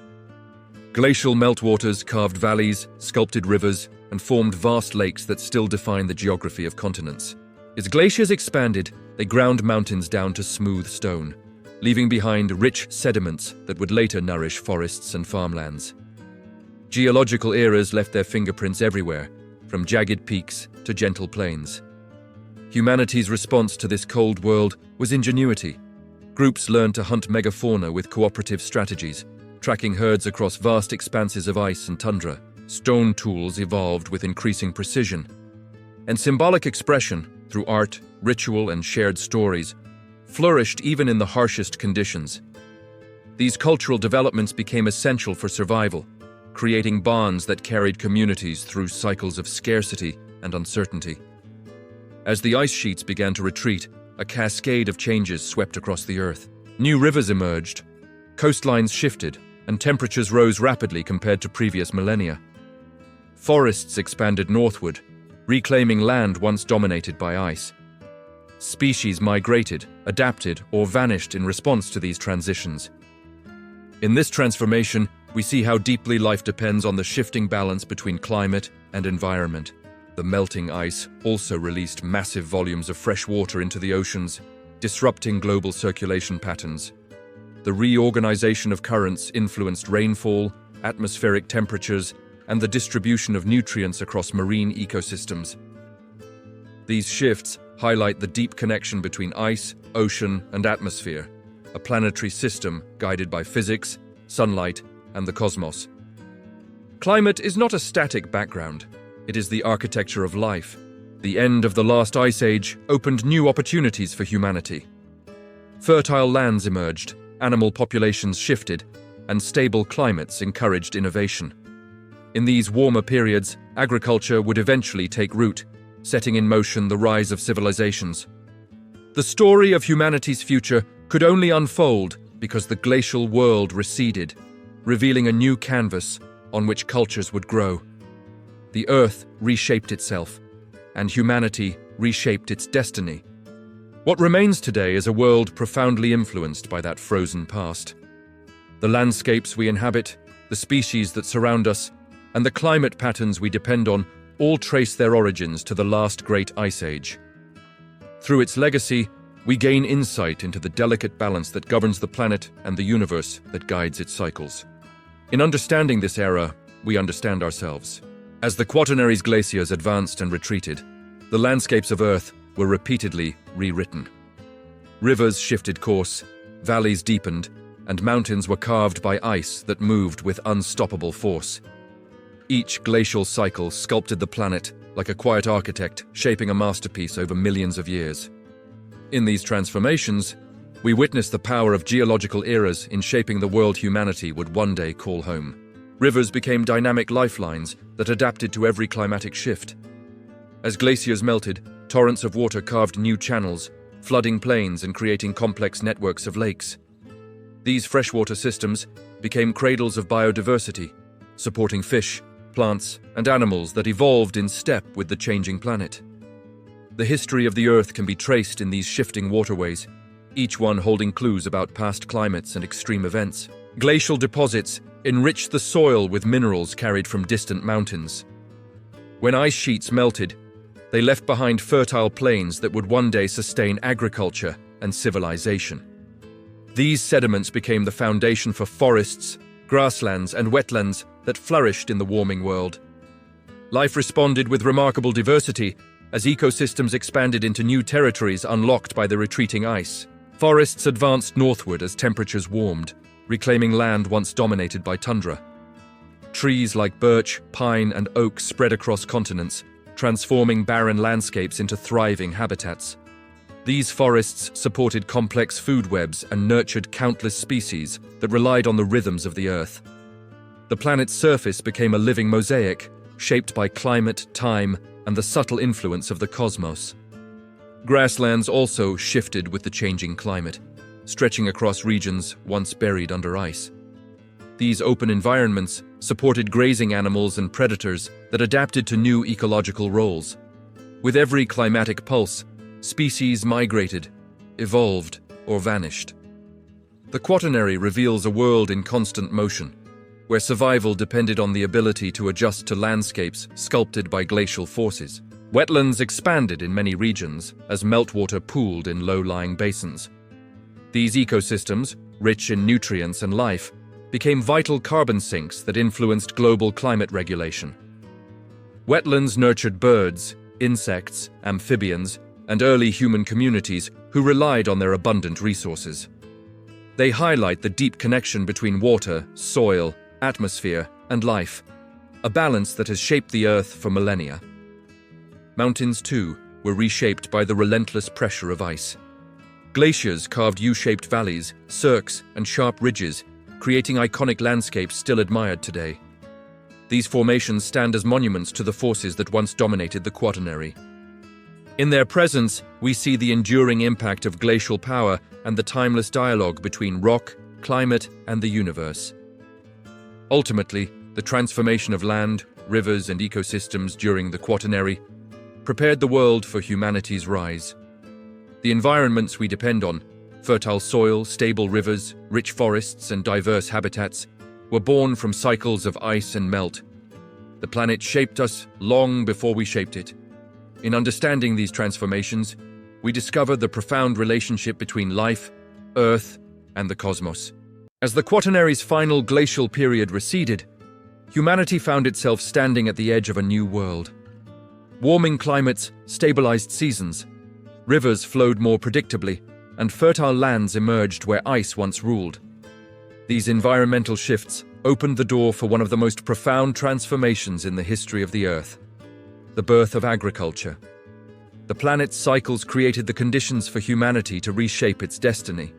Glacial meltwaters carved valleys, sculpted rivers, and formed vast lakes that still define the geography of continents. As glaciers expanded, they ground mountains down to smooth stone, leaving behind rich sediments that would later nourish forests and farmlands. Geological eras left their fingerprints everywhere, from jagged peaks to gentle plains. Humanity's response to this cold world was ingenuity. Groups learned to hunt megafauna with cooperative strategies, tracking herds across vast expanses of ice and tundra. Stone tools evolved with increasing precision, and symbolic expression, through art, ritual, and shared stories, flourished even in the harshest conditions. These cultural developments became essential for survival, creating bonds that carried communities through cycles of scarcity and uncertainty. As the ice sheets began to retreat, a cascade of changes swept across the Earth. New rivers emerged, coastlines shifted, and temperatures rose rapidly compared to previous millennia. forests expanded northward, reclaiming land once dominated by ice. Species migrated, adapted, or vanished in response to these transitions. In this transformation, we see how deeply life depends on the shifting balance between climate and environment. The melting ice also released massive volumes of fresh water into the oceans, disrupting global circulation patterns. The reorganization of currents influenced rainfall, atmospheric temperatures, and the distribution of nutrients across marine ecosystems. These shifts highlight the deep connection between ice, ocean, and atmosphere, a planetary system guided by physics, sunlight, and the cosmos. Climate is not a static background. It is the architecture of life. The end of the last ice age opened new opportunities for humanity. Fertile lands emerged, animal populations shifted, and stable climates encouraged innovation. In these warmer periods, agriculture would eventually take root, setting in motion the rise of civilizations. The story of humanity's future could only unfold because the glacial world receded, revealing a new canvas on which cultures would grow. The Earth reshaped itself, and humanity reshaped its destiny. What remains today is a world profoundly influenced by that frozen past. The landscapes we inhabit, the species that surround us, and the climate patterns we depend on all trace their origins to the last great ice age. Through its legacy, we gain insight into the delicate balance that governs the planet and the universe that guides its cycles. In understanding this era, we understand ourselves. As the Quaternary glaciers advanced and retreated, the landscapes of Earth were repeatedly rewritten. Rivers shifted course, valleys deepened, and mountains were carved by ice that moved with unstoppable force. Each glacial cycle sculpted the planet like a quiet architect shaping a masterpiece over millions of years. In these transformations, we witness the power of geological eras in shaping the world humanity would one day call home. Rivers became dynamic lifelines that adapted to every climatic shift. As glaciers melted, torrents of water carved new channels, flooding plains and creating complex networks of lakes. These freshwater systems became cradles of biodiversity, supporting fish, plants, and animals that evolved in step with the changing planet. The history of the Earth can be traced in these shifting waterways, each one holding clues about past climates and extreme events. Glacial deposits enriched the soil with minerals carried from distant mountains. When ice sheets melted, they left behind fertile plains that would one day sustain agriculture and civilization. These sediments became the foundation for forests, grasslands, and wetlands that flourished in the warming world. Life responded with remarkable diversity as ecosystems expanded into new territories unlocked by the retreating ice. Forests advanced northward as temperatures warmed, reclaiming land once dominated by tundra. Trees like birch, pine, and oak spread across continents, transforming barren landscapes into thriving habitats. These forests supported complex food webs and nurtured countless species that relied on the rhythms of the Earth. The planet's surface became a living mosaic, shaped by climate, time, and the subtle influence of the cosmos. Grasslands also shifted with the changing climate, stretching across regions once buried under ice. These open environments supported grazing animals and predators that adapted to new ecological roles. With every climatic pulse, species migrated, evolved, or vanished. The Quaternary reveals a world in constant motion, where survival depended on the ability to adjust to landscapes sculpted by glacial forces. Wetlands expanded in many regions as meltwater pooled in low-lying basins. These ecosystems, rich in nutrients and life, became vital carbon sinks that influenced global climate regulation. Wetlands nurtured birds, insects, amphibians, and early human communities who relied on their abundant resources. They highlight the deep connection between water, soil, atmosphere, and life, a balance that has shaped the Earth for millennia. Mountains, too, were reshaped by the relentless pressure of ice. Glaciers carved U-shaped valleys, cirques, and sharp ridges, creating iconic landscapes still admired today. These formations stand as monuments to the forces that once dominated the Quaternary. In their presence, we see the enduring impact of glacial power and the timeless dialogue between rock, climate, and the universe. Ultimately, the transformation of land, rivers, and ecosystems during the Quaternary prepared the world for humanity's rise. The environments we depend on, fertile soil, stable rivers, rich forests, and diverse habitats, were born from cycles of ice and melt. The planet shaped us long before we shaped it. In understanding these transformations, we discover the profound relationship between life, Earth, and the cosmos. As the Quaternary's final glacial period receded, humanity found itself standing at the edge of a new world. Warming climates stabilized seasons, rivers flowed more predictably, and fertile lands emerged where ice once ruled. These environmental shifts opened the door for one of the most profound transformations in the history of the Earth: the birth of agriculture. The planet's cycles created the conditions for humanity to reshape its destiny.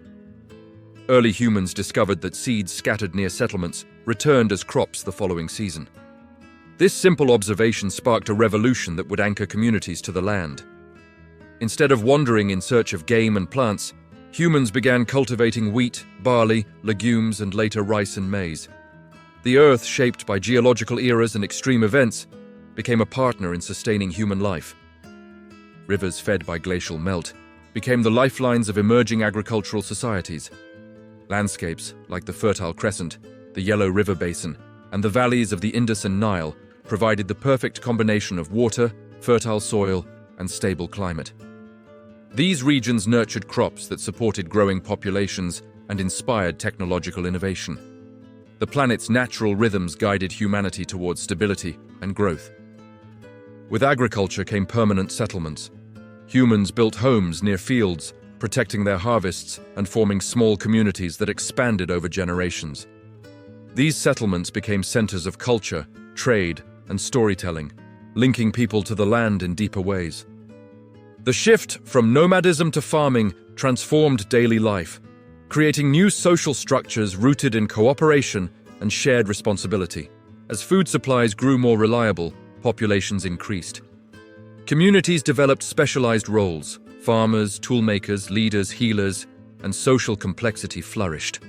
Early humans discovered that seeds scattered near settlements returned as crops the following season. This simple observation sparked a revolution that would anchor communities to the land. Instead of wandering in search of game and plants, humans began cultivating wheat, barley, legumes, and later rice and maize. The Earth, shaped by geological eras and extreme events, became a partner in sustaining human life. Rivers fed by glacial melt became the lifelines of emerging agricultural societies. Landscapes like the Fertile Crescent, the Yellow River Basin, and the valleys of the Indus and Nile provided the perfect combination of water, fertile soil, and stable climate. These regions nurtured crops that supported growing populations and inspired technological innovation. The planet's natural rhythms guided humanity towards stability and growth. With agriculture came permanent settlements. Humans built homes near fields, protecting their harvests and forming small communities that expanded over generations. These settlements became centers of culture, trade, and storytelling, linking people to the land in deeper ways. The shift from nomadism to farming transformed daily life, creating new social structures rooted in cooperation and shared responsibility. As food supplies grew more reliable, populations increased. Communities developed specialized roles. Farmers, toolmakers, leaders, healers, and social complexity flourished.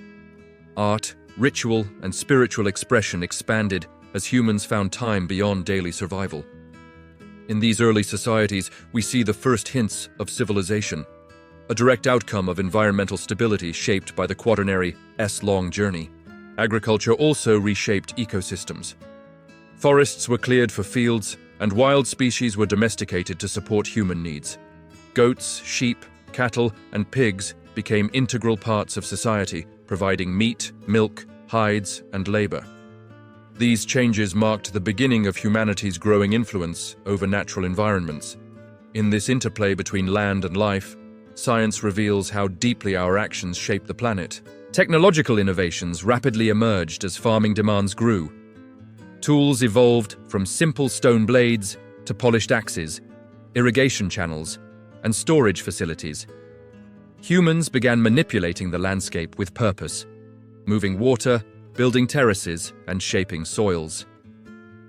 Art, ritual, and spiritual expression expanded as humans found time beyond daily survival. In these early societies, we see the first hints of civilization, a direct outcome of environmental stability shaped by the Quaternary's long journey. Agriculture also reshaped ecosystems. Forests were cleared for fields, and wild species were domesticated to support human needs. Goats, sheep, cattle, and pigs became integral parts of society, providing meat, milk, hides, and labor. These changes marked the beginning of humanity's growing influence over natural environments. In this interplay between land and life, science reveals how deeply our actions shape the planet. Technological innovations rapidly emerged as farming demands grew. Tools evolved from simple stone blades to polished axes, irrigation channels, and storage facilities. Humans began manipulating the landscape with purpose, moving water, building terraces, and shaping soils.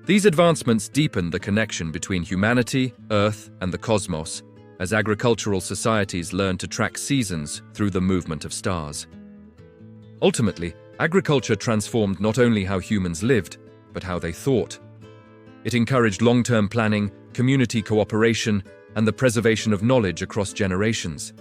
These advancements deepened the connection between humanity, Earth, and the cosmos, as agricultural societies learned to track seasons through the movement of stars. Ultimately, agriculture transformed not only how humans lived, but how they thought. It encouraged long-term planning, community cooperation, and the preservation of knowledge across generations.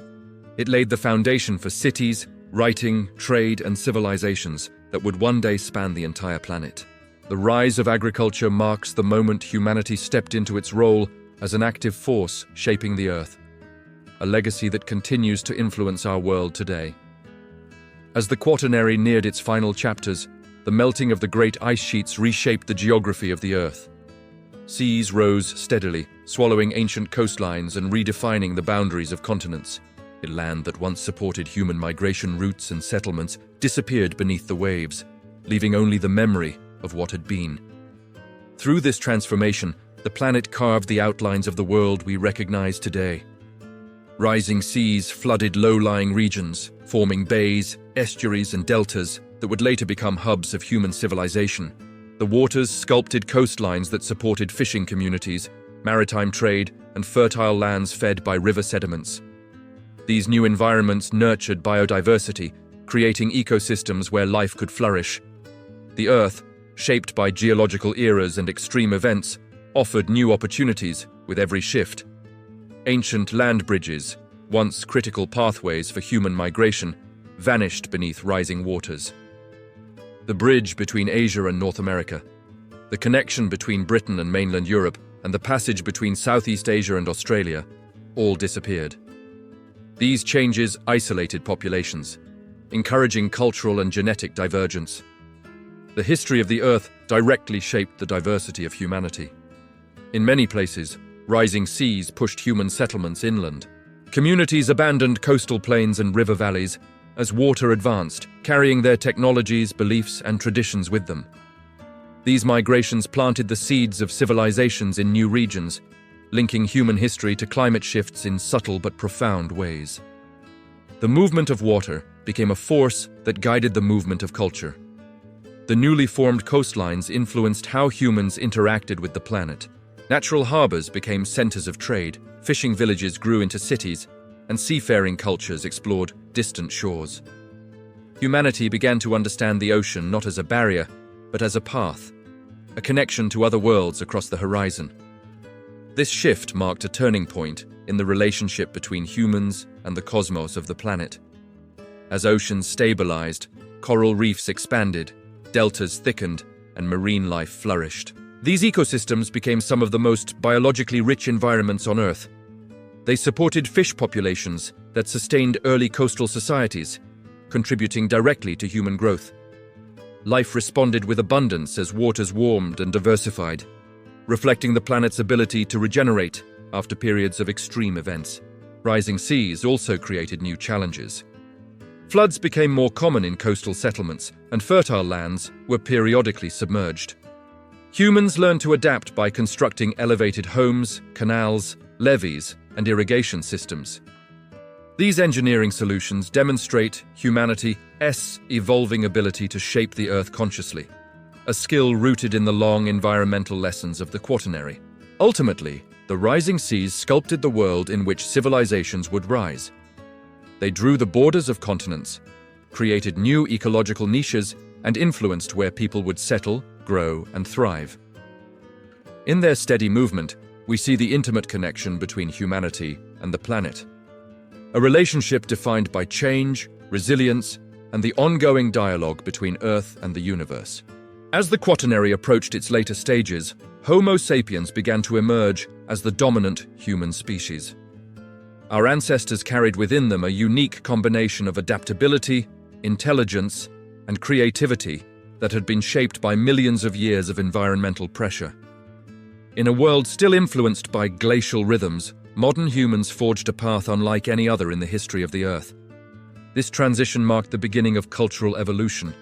It laid the foundation for cities, writing, trade, and civilizations that would one day span the entire planet. The rise of agriculture marks the moment humanity stepped into its role as an active force shaping the Earth, a legacy that continues to influence our world today. As the Quaternary neared its final chapters, the melting of the great ice sheets reshaped the geography of the Earth. Seas rose steadily, swallowing ancient coastlines and redefining the boundaries of continents. A land that once supported human migration routes and settlements disappeared beneath the waves, leaving only the memory of what had been. Through this transformation, the planet carved the outlines of the world we recognize today. Rising seas flooded low-lying regions, forming bays, estuaries, and deltas that would later become hubs of human civilization. The waters sculpted coastlines that supported fishing communities, maritime trade, and fertile lands fed by river sediments. These new environments nurtured biodiversity, creating ecosystems where life could flourish. The Earth, shaped by geological eras and extreme events, offered new opportunities with every shift. Ancient land bridges, once critical pathways for human migration, vanished beneath rising waters. The bridge between Asia and North America, the connection between Britain and mainland Europe, and the passage between Southeast Asia and Australia all disappeared. These changes isolated populations, encouraging cultural and genetic divergence. The history of the Earth directly shaped the diversity of humanity. In many places, rising seas pushed human settlements inland. Communities abandoned coastal plains and river valleys as water advanced, carrying their technologies, beliefs, and traditions with them. These migrations planted the seeds of civilizations in new regions, linking human history to climate shifts in subtle but profound ways. The movement of water became a force that guided the movement of culture. The newly formed coastlines influenced how humans interacted with the planet. Natural harbors became centers of trade, fishing villages grew into cities, and seafaring cultures explored distant shores. Humanity began to understand the ocean not as a barrier, but as a path, a connection to other worlds across the horizon. This shift marked a turning point in the relationship between humans and the cosmos of the planet. As oceans stabilized, coral reefs expanded, deltas thickened, and marine life flourished. These ecosystems became some of the most biologically rich environments on Earth. They supported fish populations that sustained early coastal societies, contributing directly to human growth. Life responded with abundance as waters warmed and diversified, reflecting the planet's ability to regenerate after periods of extreme events. Rising seas also created new challenges. Floods became more common in coastal settlements, and fertile lands were periodically submerged. Humans learned to adapt by constructing elevated homes, canals, levees, and irrigation systems. These engineering solutions demonstrate humanity's evolving ability to shape the Earth consciously, a skill rooted in the long environmental lessons of the Quaternary. Ultimately, the rising seas sculpted the world in which civilizations would rise. They drew the borders of continents, created new ecological niches, and influenced where people would settle, grow, and thrive. In their steady movement, we see the intimate connection between humanity and the planet. A relationship defined by change, resilience, and the ongoing dialogue between Earth and the universe. As the Quaternary approached its later stages, Homo sapiens began to emerge as the dominant human species. Our ancestors carried within them a unique combination of adaptability, intelligence, and creativity that had been shaped by millions of years of environmental pressure. In a world still influenced by glacial rhythms, modern humans forged a path unlike any other in the history of the Earth. This transition marked the beginning of cultural evolution,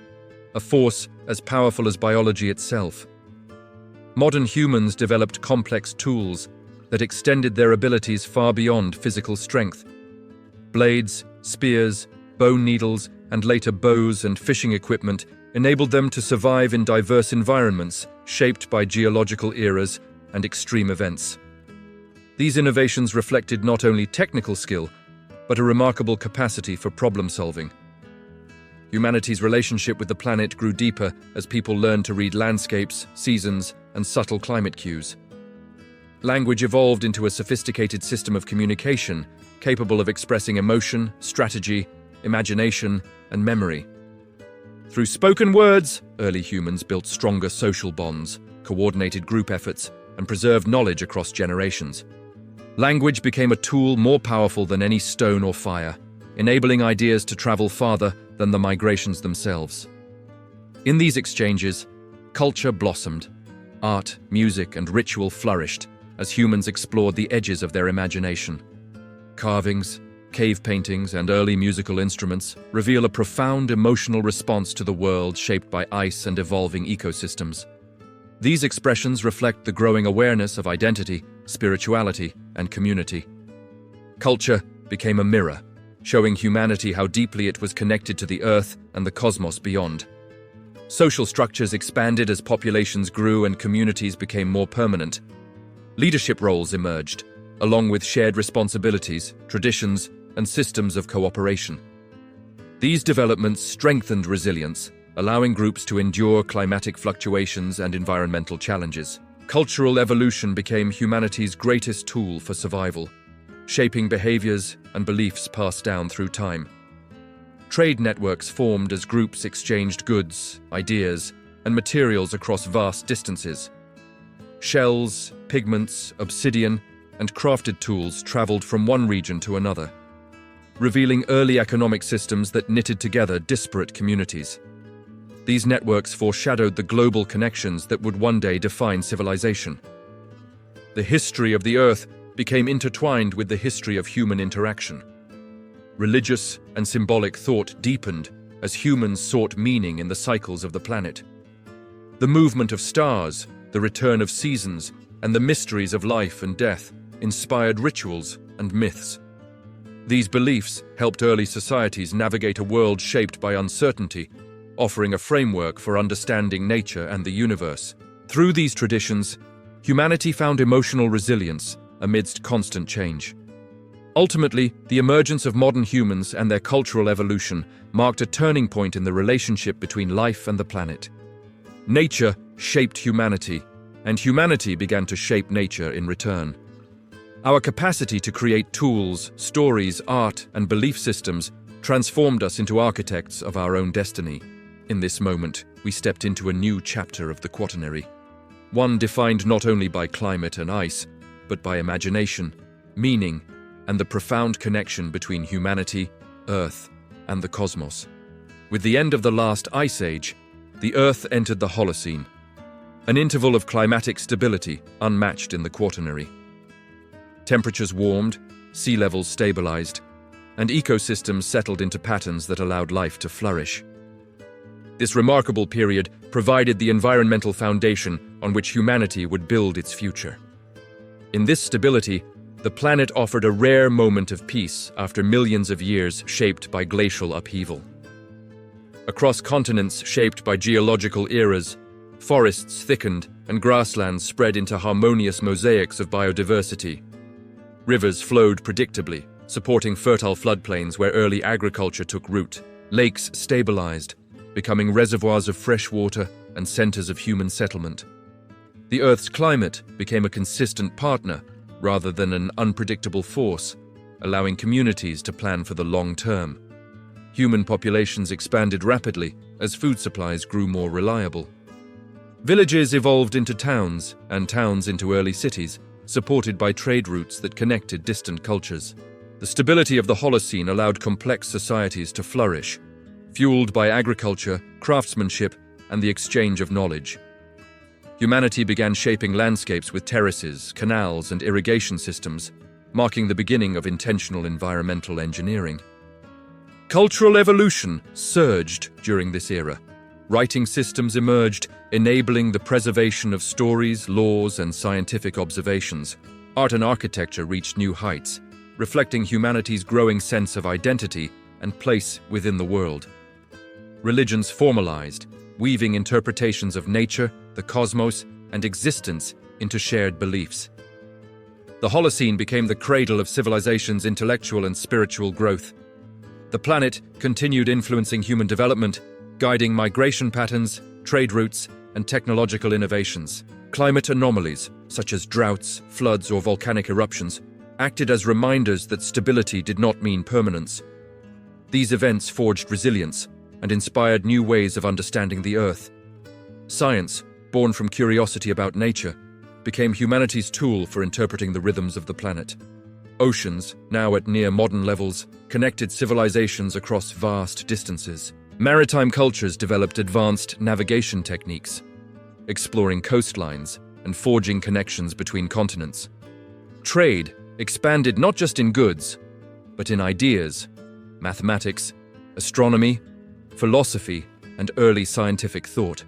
a force as powerful as biology itself. Modern humans developed complex tools that extended their abilities far beyond physical strength. Blades, spears, bone needles, and later bows and fishing equipment enabled them to survive in diverse environments shaped by geological eras and extreme events. These innovations reflected not only technical skill, but a remarkable capacity for problem-solving. Humanity's relationship with the planet grew deeper as people learned to read landscapes, seasons, and subtle climate cues. Language evolved into a sophisticated system of communication, capable of expressing emotion, strategy, imagination, and memory. Through spoken words, early humans built stronger social bonds, coordinated group efforts, and preserved knowledge across generations. Language became a tool more powerful than any stone or fire, enabling ideas to travel farther than the migrations themselves. In these exchanges, culture blossomed. Art, music, and ritual flourished as humans explored the edges of their imagination. Carvings, cave paintings, and early musical instruments reveal a profound emotional response to the world shaped by ice and evolving ecosystems. These expressions reflect the growing awareness of identity, spirituality, and community. Culture became a mirror, showing humanity how deeply it was connected to the Earth and the cosmos beyond. Social structures expanded as populations grew and communities became more permanent. Leadership roles emerged, along with shared responsibilities, traditions, and systems of cooperation. These developments strengthened resilience allowing groups to endure climatic fluctuations and environmental challenges. Cultural evolution became humanity's greatest tool for survival, shaping behaviors and beliefs passed down through time. Trade networks formed as groups exchanged goods, ideas, and materials across vast distances. Shells, pigments, obsidian, and crafted tools traveled from one region to another, revealing early economic systems that knitted together disparate communities. These networks foreshadowed the global connections that would one day define civilization. The history of the Earth became intertwined with the history of human interaction. Religious and symbolic thought deepened as humans sought meaning in the cycles of the planet. The movement of stars, the return of seasons, and the mysteries of life and death inspired rituals and myths. These beliefs helped early societies navigate a world shaped by uncertainty, offering a framework for understanding nature and the universe. Through these traditions, humanity found emotional resilience amidst constant change. Ultimately, the emergence of modern humans and their cultural evolution marked a turning point in the relationship between life and the planet. Nature shaped humanity, and humanity began to shape nature in return. Our capacity to create tools, stories, art, and belief systems transformed us into architects of our own destiny. In this moment, we stepped into a new chapter of the Quaternary, one defined not only by climate and ice, but by imagination, meaning, and the profound connection between humanity, Earth, and the cosmos. With the end of the last ice age, the Earth entered the Holocene, an interval of climatic stability unmatched in the Quaternary. Temperatures warmed, sea levels stabilized, and ecosystems settled into patterns that allowed life to flourish. This remarkable period provided the environmental foundation on which humanity would build its future. In this stability, the planet offered a rare moment of peace after millions of years shaped by glacial upheaval. Across continents shaped by geological eras, forests thickened and grasslands spread into harmonious mosaics of biodiversity. Rivers flowed predictably, supporting fertile floodplains where early agriculture took root. Lakes stabilized, becoming reservoirs of fresh water and centers of human settlement. The Earth's climate became a consistent partner rather than an unpredictable force, allowing communities to plan for the long term. Human populations expanded rapidly as food supplies grew more reliable. Villages evolved into towns, and towns into early cities, supported by trade routes that connected distant cultures. The stability of the Holocene allowed complex societies to flourish, fueled by agriculture, craftsmanship, and the exchange of knowledge. Humanity began shaping landscapes with terraces, canals, and irrigation systems, marking the beginning of intentional environmental engineering. Cultural evolution surged during this era. Writing systems emerged, enabling the preservation of stories, laws, and scientific observations. Art and architecture reached new heights, reflecting humanity's growing sense of identity and place within the world. Religions formalized, weaving interpretations of nature, the cosmos, and existence into shared beliefs. The Holocene became the cradle of civilization's intellectual and spiritual growth. The planet continued influencing human development, guiding migration patterns, trade routes, and technological innovations. Climate anomalies, such as droughts, floods, or volcanic eruptions, acted as reminders that stability did not mean permanence. These events forged resilience and inspired new ways of understanding the Earth. Science, born from curiosity about nature, became humanity's tool for interpreting the rhythms of the planet. Oceans, now at near-modern levels, connected civilizations across vast distances. Maritime cultures developed advanced navigation techniques, exploring coastlines and forging connections between continents. Trade expanded not just in goods, but in ideas, mathematics, astronomy, philosophy, and early scientific thought.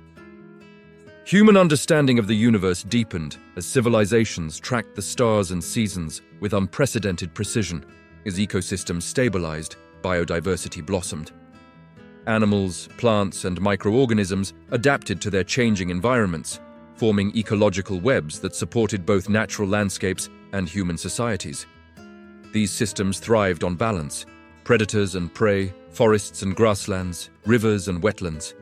Human understanding of the universe deepened as civilizations tracked the stars and seasons with unprecedented precision. As ecosystems stabilized, biodiversity blossomed. Animals, plants, and microorganisms adapted to their changing environments, forming ecological webs that supported both natural landscapes and human societies. These systems thrived on balance: predators and prey, forests and grasslands, rivers and wetlands.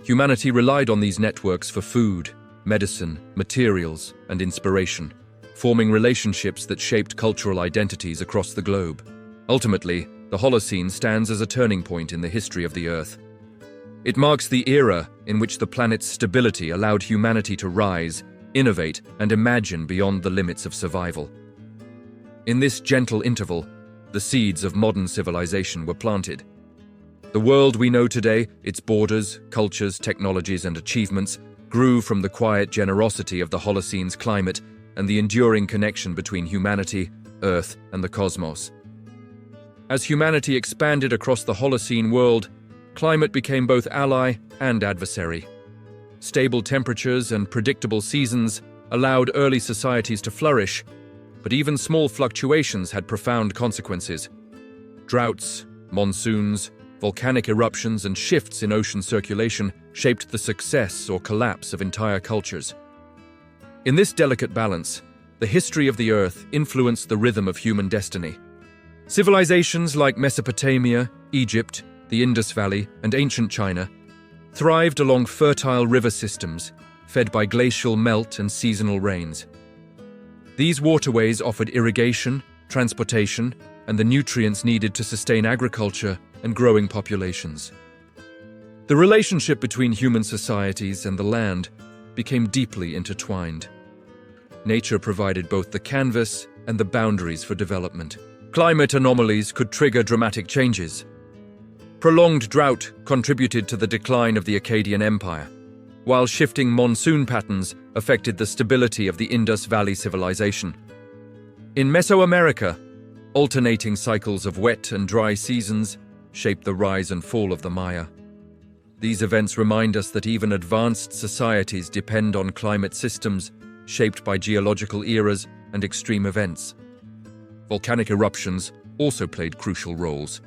Humanity relied on these networks for food, medicine, materials, and inspiration, forming relationships that shaped cultural identities across the globe. Ultimately, the Holocene stands as a turning point in the history of the Earth. It marks the era in which the planet's stability allowed humanity to rise, innovate, and imagine beyond the limits of survival. In this gentle interval, the seeds of modern civilization were planted. The world we know today, its borders, cultures, technologies, and achievements, grew from the quiet generosity of the Holocene's climate and the enduring connection between humanity, Earth, and the cosmos. As humanity expanded across the Holocene world, climate became both ally and adversary. Stable temperatures and predictable seasons allowed early societies to flourish, but even small fluctuations had profound consequences. Droughts, monsoons, volcanic eruptions, and shifts in ocean circulation shaped the success or collapse of entire cultures. In this delicate balance, the history of the Earth influenced the rhythm of human destiny. Civilizations like Mesopotamia, Egypt, the Indus Valley, and ancient China thrived along fertile river systems, fed by glacial melt and seasonal rains. These waterways offered irrigation, transportation, and the nutrients needed to sustain agriculture and growing populations. The relationship between human societies and the land became deeply intertwined. Nature provided both the canvas and the boundaries for development. Climate anomalies could trigger dramatic changes. Prolonged drought contributed to the decline of the Akkadian Empire, while shifting monsoon patterns affected the stability of the Indus Valley civilization. In Mesoamerica, alternating cycles of wet and dry seasons shaped the rise and fall of the Maya. These events remind us that even advanced societies depend on climate systems shaped by geological eras and extreme events. Volcanic eruptions also played crucial roles.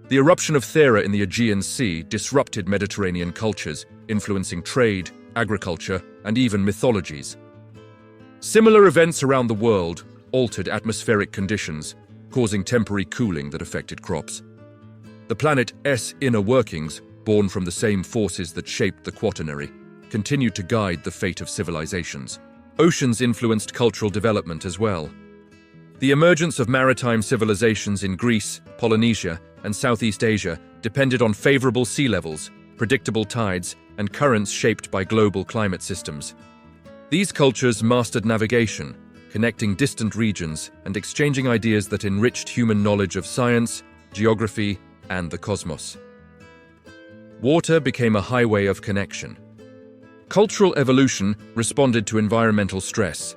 The eruption of Thera in the Aegean Sea disrupted Mediterranean cultures, influencing trade, agriculture, and even mythologies. Similar events around the world altered atmospheric conditions, causing temporary cooling that affected crops. The planet's inner workings, born from the same forces that shaped the Quaternary, continued to guide the fate of civilizations. Oceans influenced cultural development as well. The emergence of maritime civilizations in Greece, Polynesia, and Southeast Asia depended on favorable sea levels, predictable tides, and currents shaped by global climate systems. These cultures mastered navigation, connecting distant regions and exchanging ideas that enriched human knowledge of science, geography, and the cosmos. Water became a highway of connection. Cultural evolution responded to environmental stress.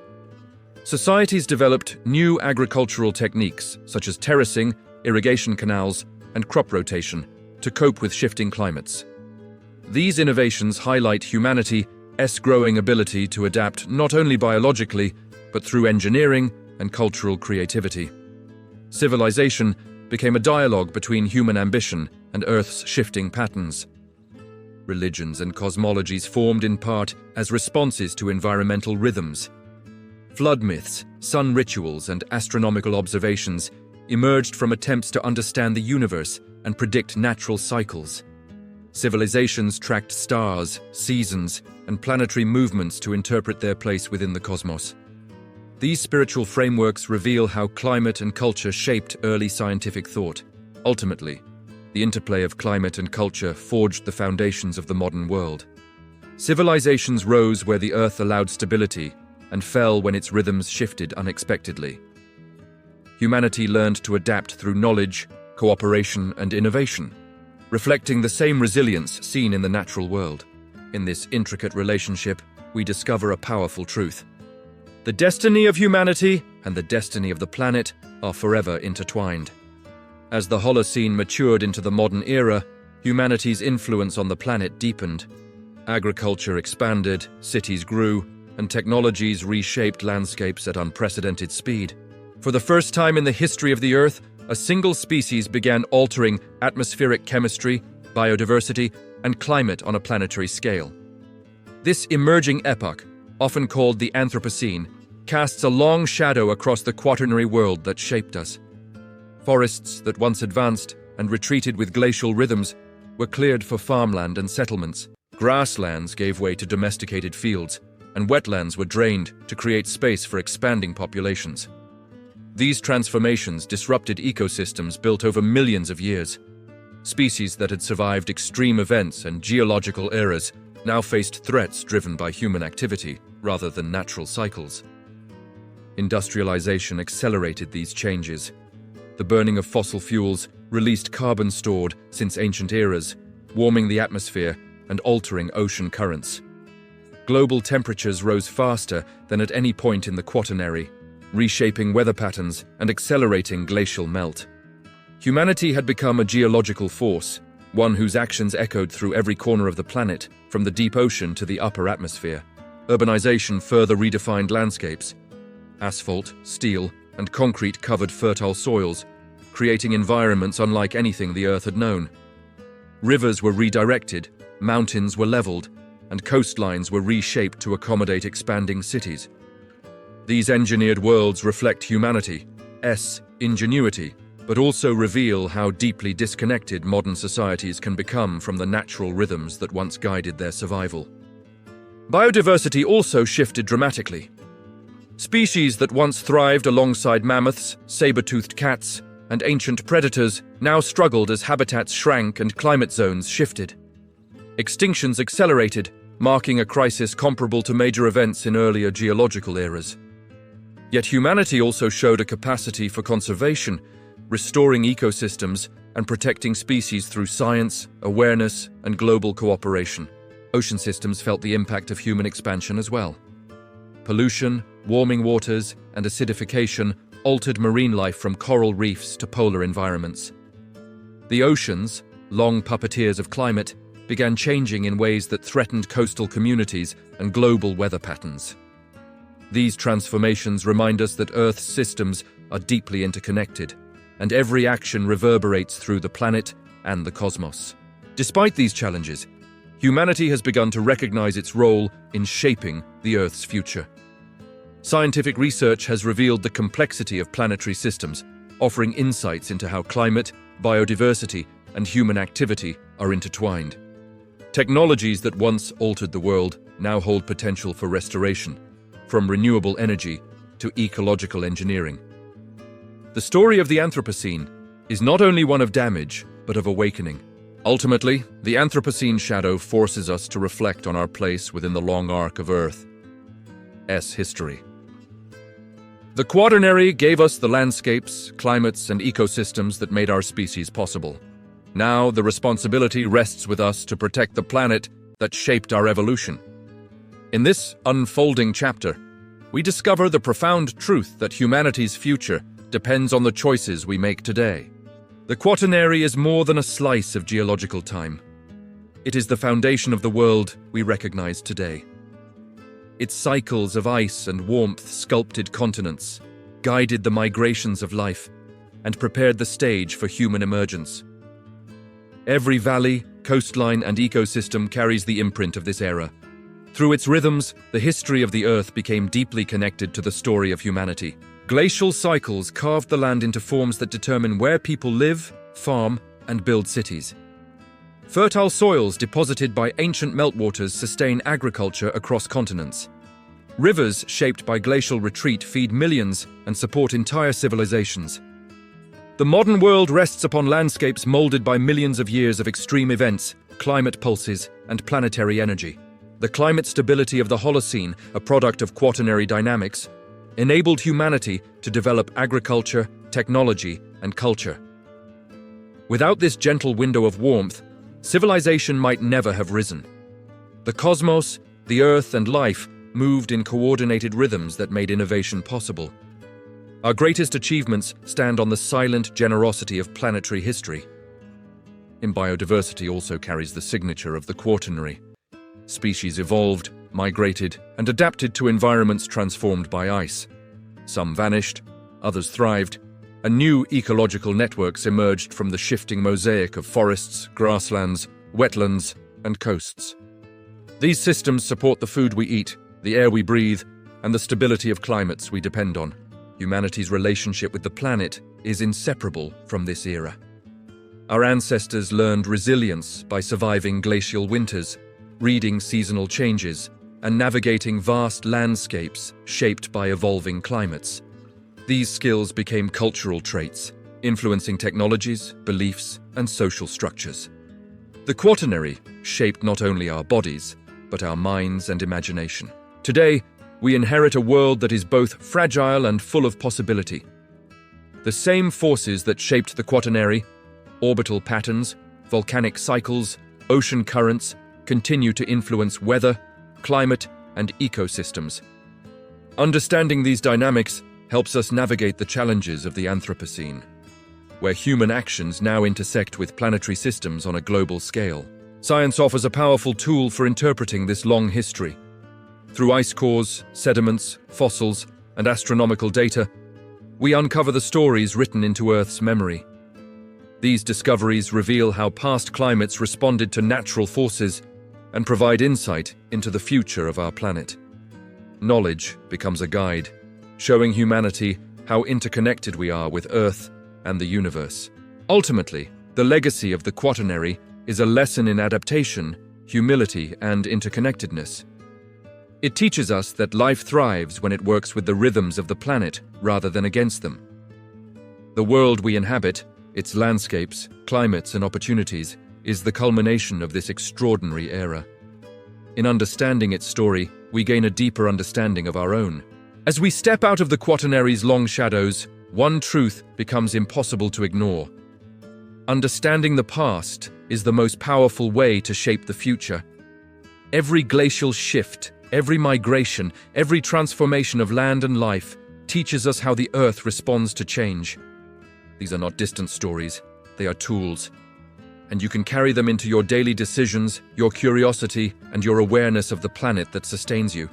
Societies developed new agricultural techniques such as terracing, irrigation canals, and crop rotation to cope with shifting climates. These innovations highlight humanity's growing ability to adapt not only biologically, but through engineering and cultural creativity. Civilization became a dialogue between human ambition and Earth's shifting patterns. Religions and cosmologies formed in part as responses to environmental rhythms. Flood myths, sun rituals, and astronomical observations emerged from attempts to understand the universe and predict natural cycles. Civilizations tracked stars, seasons, and planetary movements to interpret their place within the cosmos. These spiritual frameworks reveal how climate and culture shaped early scientific thought. Ultimately, the interplay of climate and culture forged the foundations of the modern world. Civilizations rose where the Earth allowed stability and fell when its rhythms shifted unexpectedly. Humanity learned to adapt through knowledge, cooperation, and innovation, reflecting the same resilience seen in the natural world. In this intricate relationship, we discover a powerful truth. The destiny of humanity and the destiny of the planet are forever intertwined. As the Holocene matured into the modern era, humanity's influence on the planet deepened. Agriculture expanded, cities grew, and technologies reshaped landscapes at unprecedented speed. For the first time in the history of the Earth, a single species began altering atmospheric chemistry, biodiversity, and climate on a planetary scale. This emerging epoch, often called the Anthropocene, casts a long shadow across the Quaternary world that shaped us. Forests that once advanced and retreated with glacial rhythms were cleared for farmland and settlements, Grasslands gave way to domesticated fields, and wetlands were drained to create space for expanding populations. These transformations disrupted ecosystems built over millions of years. Species that had survived extreme events and geological eras now faced threats driven by human activity rather than natural cycles. Industrialization accelerated these changes. The burning of fossil fuels released carbon stored since ancient eras, warming the atmosphere and altering ocean currents. Global temperatures rose faster than at any point in the Quaternary, reshaping weather patterns and accelerating glacial melt. Humanity had become a geological force, one whose actions echoed through every corner of the planet, from the deep ocean to the upper atmosphere. Urbanization further redefined landscapes. Asphalt, steel, and concrete covered fertile soils, creating environments unlike anything the Earth had known. Rivers were redirected, mountains were leveled, and coastlines were reshaped to accommodate expanding cities. These engineered worlds reflect humanity's ingenuity, but also reveal how deeply disconnected modern societies can become from the natural rhythms that once guided their survival. Biodiversity also shifted dramatically. Species that once thrived alongside mammoths, saber-toothed cats, and ancient predators now struggled as habitats shrank and climate zones shifted. Extinctions accelerated, marking a crisis comparable to major events in earlier geological eras. Yet humanity also showed a capacity for conservation, restoring ecosystems and protecting species through science, awareness, and global cooperation. Ocean systems felt the impact of human expansion as well. Pollution, warming waters, and acidification altered marine life from coral reefs to polar environments. The oceans, long puppeteers of climate, began changing in ways that threatened coastal communities and global weather patterns. These transformations remind us that Earth's systems are deeply interconnected, and every action reverberates through the planet and the cosmos. Despite these challenges, humanity has begun to recognize its role in shaping the Earth's future. Scientific research has revealed the complexity of planetary systems, offering insights into how climate, biodiversity, and human activity are intertwined. Technologies that once altered the world now hold potential for restoration, from renewable energy to ecological engineering. The story of the Anthropocene is not only one of damage, but of awakening. Ultimately, the Anthropocene shadow forces us to reflect on our place within the long arc of Earth's history. The Quaternary gave us the landscapes, climates, and ecosystems that made our species possible. Now, the responsibility rests with us to protect the planet that shaped our evolution. In this unfolding chapter, we discover the profound truth that humanity's future depends on the choices we make today. The Quaternary is more than a slice of geological time. It is the foundation of the world we recognize today. Its cycles of ice and warmth sculpted continents, guided the migrations of life, and prepared the stage for human emergence. Every valley, coastline, and ecosystem carries the imprint of this era. Through its rhythms, the history of the Earth became deeply connected to the story of humanity. Glacial cycles carved the land into forms that determine where people live, farm, and build cities. Fertile soils deposited by ancient meltwaters sustain agriculture across continents. Rivers shaped by glacial retreat feed millions and support entire civilizations. The modern world rests upon landscapes molded by millions of years of extreme events, climate pulses, and planetary energy. The climate stability of the Holocene, a product of Quaternary dynamics, enabled humanity to develop agriculture, technology, and culture. Without this gentle window of warmth, civilization might never have risen. The cosmos, the Earth, and life moved in coordinated rhythms that made innovation possible. Our greatest achievements stand on the silent generosity of planetary history. Biodiversity also carries the signature of the Quaternary. Species evolved, migrated, and adapted to environments transformed by ice. Some vanished, others thrived, and new ecological networks emerged from the shifting mosaic of forests, grasslands, wetlands, and coasts. These systems support the food we eat, the air we breathe, and the stability of climates we depend on. Humanity's relationship with the planet is inseparable from this era. Our ancestors learned resilience by surviving glacial winters, reading seasonal changes, and navigating vast landscapes shaped by evolving climates. These skills became cultural traits, influencing technologies, beliefs, and social structures. The Quaternary shaped not only our bodies, but our minds and imagination. Today, we inherit a world that is both fragile and full of possibility. The same forces that shaped the Quaternary, orbital patterns, volcanic cycles, ocean currents, continue to influence weather, climate, and ecosystems. Understanding these dynamics helps us navigate the challenges of the Anthropocene, where human actions now intersect with planetary systems on a global scale. Science offers a powerful tool for interpreting this long history. Through ice cores, sediments, fossils, and astronomical data, we uncover the stories written into Earth's memory. These discoveries reveal how past climates responded to natural forces and provide insight into the future of our planet. Knowledge becomes a guide, showing humanity how interconnected we are with Earth and the universe. Ultimately, the legacy of the Quaternary is a lesson in adaptation, humility, and interconnectedness. It teaches us that life thrives when it works with the rhythms of the planet rather than against them. The world we inhabit, its landscapes, climates, and opportunities, is the culmination of this extraordinary era. In understanding its story, we gain a deeper understanding of our own. As we step out of the Quaternary's long shadows, one truth becomes impossible to ignore. Understanding the past is the most powerful way to shape the future. Every glacial shift, every migration, every transformation of land and life teaches us how the Earth responds to change. These are not distant stories, they are tools. And you can carry them into your daily decisions, your curiosity, and your awareness of the planet that sustains you.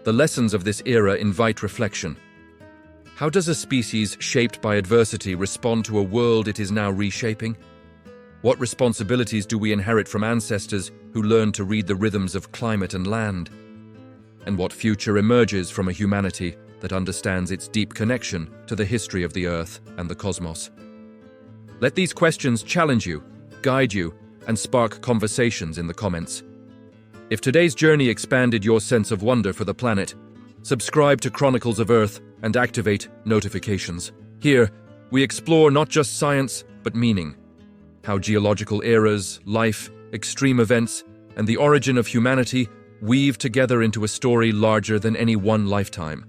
The lessons of this era invite reflection. How does a species shaped by adversity respond to a world it is now reshaping? What responsibilities do we inherit from ancestors who learned to read the rhythms of climate and land? And what future emerges from a humanity that understands its deep connection to the history of the Earth and the cosmos? Let these questions challenge you, guide you, and spark conversations in the comments. If today's journey expanded your sense of wonder for the planet, subscribe to Chronicles of Earth and activate notifications. Here, we explore not just science, but meaning. How geological eras, life, extreme events, and the origin of humanity weave together into a story larger than any one lifetime.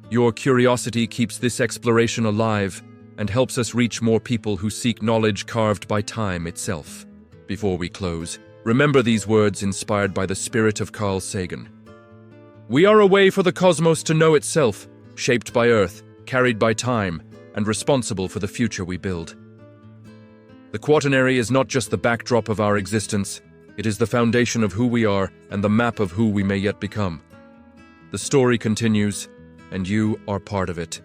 Your curiosity keeps this exploration alive and helps us reach more people who seek knowledge carved by time itself. Before we close, remember these words inspired by the spirit of Carl Sagan. We are a way for the cosmos to know itself, shaped by Earth, carried by time, and responsible for the future we build. The Quaternary is not just the backdrop of our existence, it is the foundation of who we are and the map of who we may yet become. The story continues, and you are part of it.